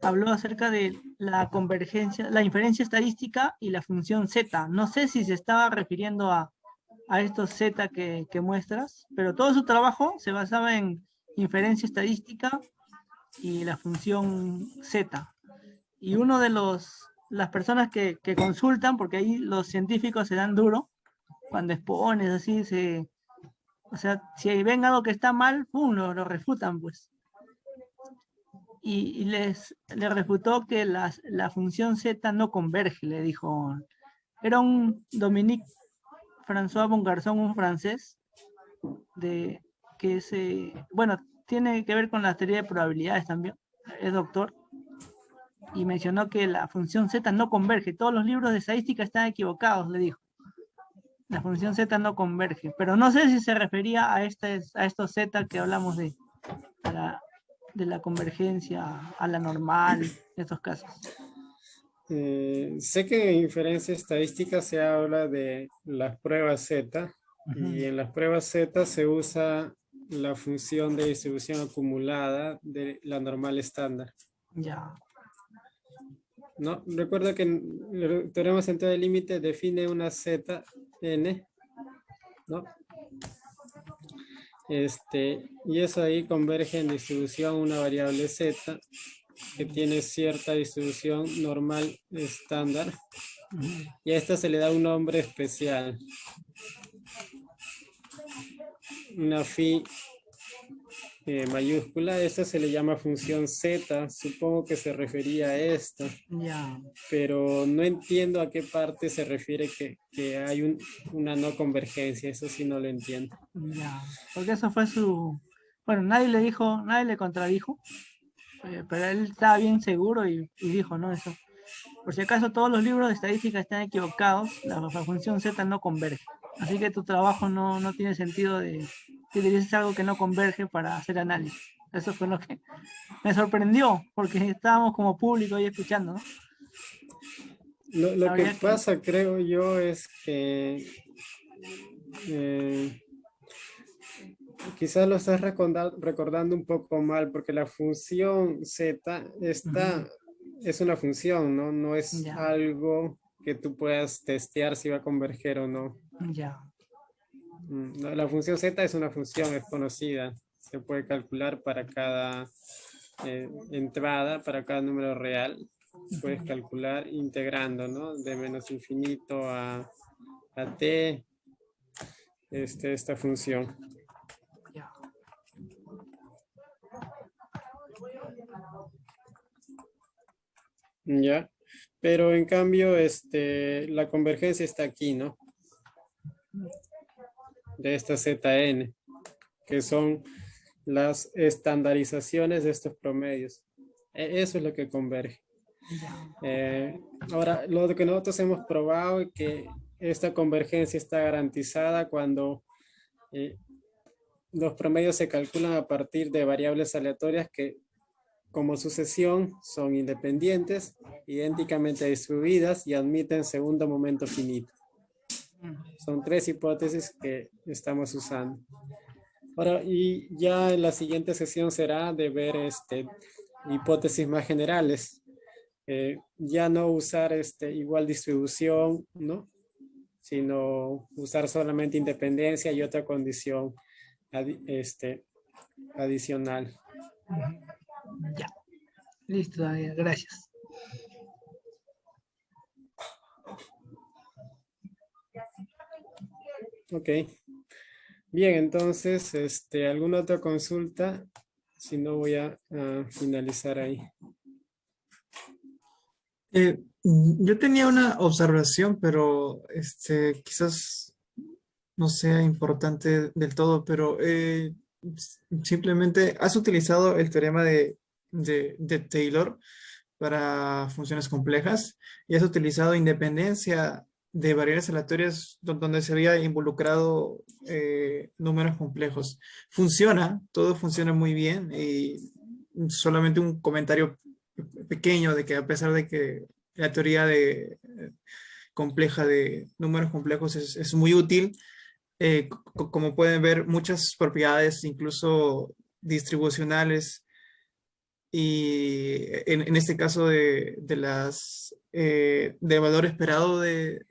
Speaker 3: habló acerca de la convergencia, la inferencia estadística y la función Z. No sé si se estaba refiriendo a estos Z que muestras, pero todo su trabajo se basaba en inferencia estadística y la función Z. Y uno de las personas que consultan, porque ahí los científicos se dan duro, cuando expones así, o sea, si ven algo que está mal, ¡pum!, lo refutan, pues. Y les refutó que la función Z no converge, le dijo. Era un Dominique François Bongarçon, un francés, bueno, tiene que ver con la teoría de probabilidades también, es doctor, y mencionó que la función Z no converge. Todos los libros de estadística están equivocados, le dijo. La función Z no converge, pero no sé si se refería a estos Z que hablamos de la convergencia a la normal, en estos casos.
Speaker 1: Sé que en inferencia estadística se habla de las pruebas Z, y en las pruebas Z se usa la función de distribución acumulada de la normal estándar.
Speaker 3: Ya.
Speaker 1: ¿No? Recuerda que el teorema central del límite define una z n, ¿no? Y eso ahí converge en distribución una variable z que tiene cierta distribución normal estándar, y a esta se le da un nombre especial, una phi mayúscula. Esta se le llama función z, supongo que se refería a esto,
Speaker 3: Ya.
Speaker 1: pero no entiendo a qué parte se refiere que hay una no convergencia. Eso sí no lo entiendo.
Speaker 3: Ya. Porque eso fue su... Bueno, nadie le dijo, nadie le contradijo, pero él estaba bien seguro y dijo, ¿no? Eso. Por si acaso todos los libros de estadística están equivocados, la función z no converge. Así que tu trabajo no tiene sentido de que utilices algo que no converge para hacer análisis. Eso fue lo que me sorprendió, porque estábamos como público ahí escuchando, ¿no?
Speaker 1: Lo que
Speaker 3: Habría que-
Speaker 1: pasa, creo yo, es que quizás lo estás recordando un poco mal, porque la función z es una función, ¿no? No es
Speaker 3: Ya.
Speaker 1: algo que tú puedas testear si va a converger o no.
Speaker 3: Ya.
Speaker 1: No, la función z es una función, es conocida. Se puede calcular para cada entrada, para cada número real. Puedes calcular integrando, ¿no? De menos infinito a t esta función.
Speaker 3: Ya.
Speaker 1: Ya, pero en cambio, la convergencia está aquí, ¿no? De esta ZN, que son las estandarizaciones de estos promedios. Eso es lo que converge. Ahora, lo que nosotros hemos probado es que esta convergencia está garantizada cuando los promedios se calculan a partir de variables aleatorias que, como sucesión, son independientes, idénticamente distribuidas y admiten segundo momento finito. Son 3 hipótesis que estamos usando. Ahora, y ya en la siguiente sesión será de ver hipótesis más generales. Ya no usar igual distribución, ¿no? Sino usar solamente independencia y otra condición adicional.
Speaker 3: Ya. Listo, Daniel, gracias.
Speaker 1: Ok. Bien, entonces, ¿alguna otra consulta? Si no, voy a finalizar ahí.
Speaker 5: Yo tenía una observación, pero quizás no sea importante del todo, pero simplemente has utilizado el teorema de Taylor para funciones complejas y has utilizado independencia de variables aleatorias donde se había involucrado números complejos. Funciona, todo funciona muy bien y solamente un comentario pequeño de que a pesar de que la teoría compleja de números complejos es muy útil, como pueden ver, muchas propiedades, incluso distribucionales, y en este caso de valor esperado de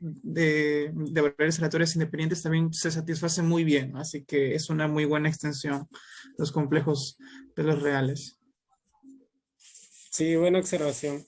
Speaker 5: variables aleatorias independientes también se satisfacen muy bien, así que es una muy buena extensión los complejos de los reales.
Speaker 1: Sí, buena observación.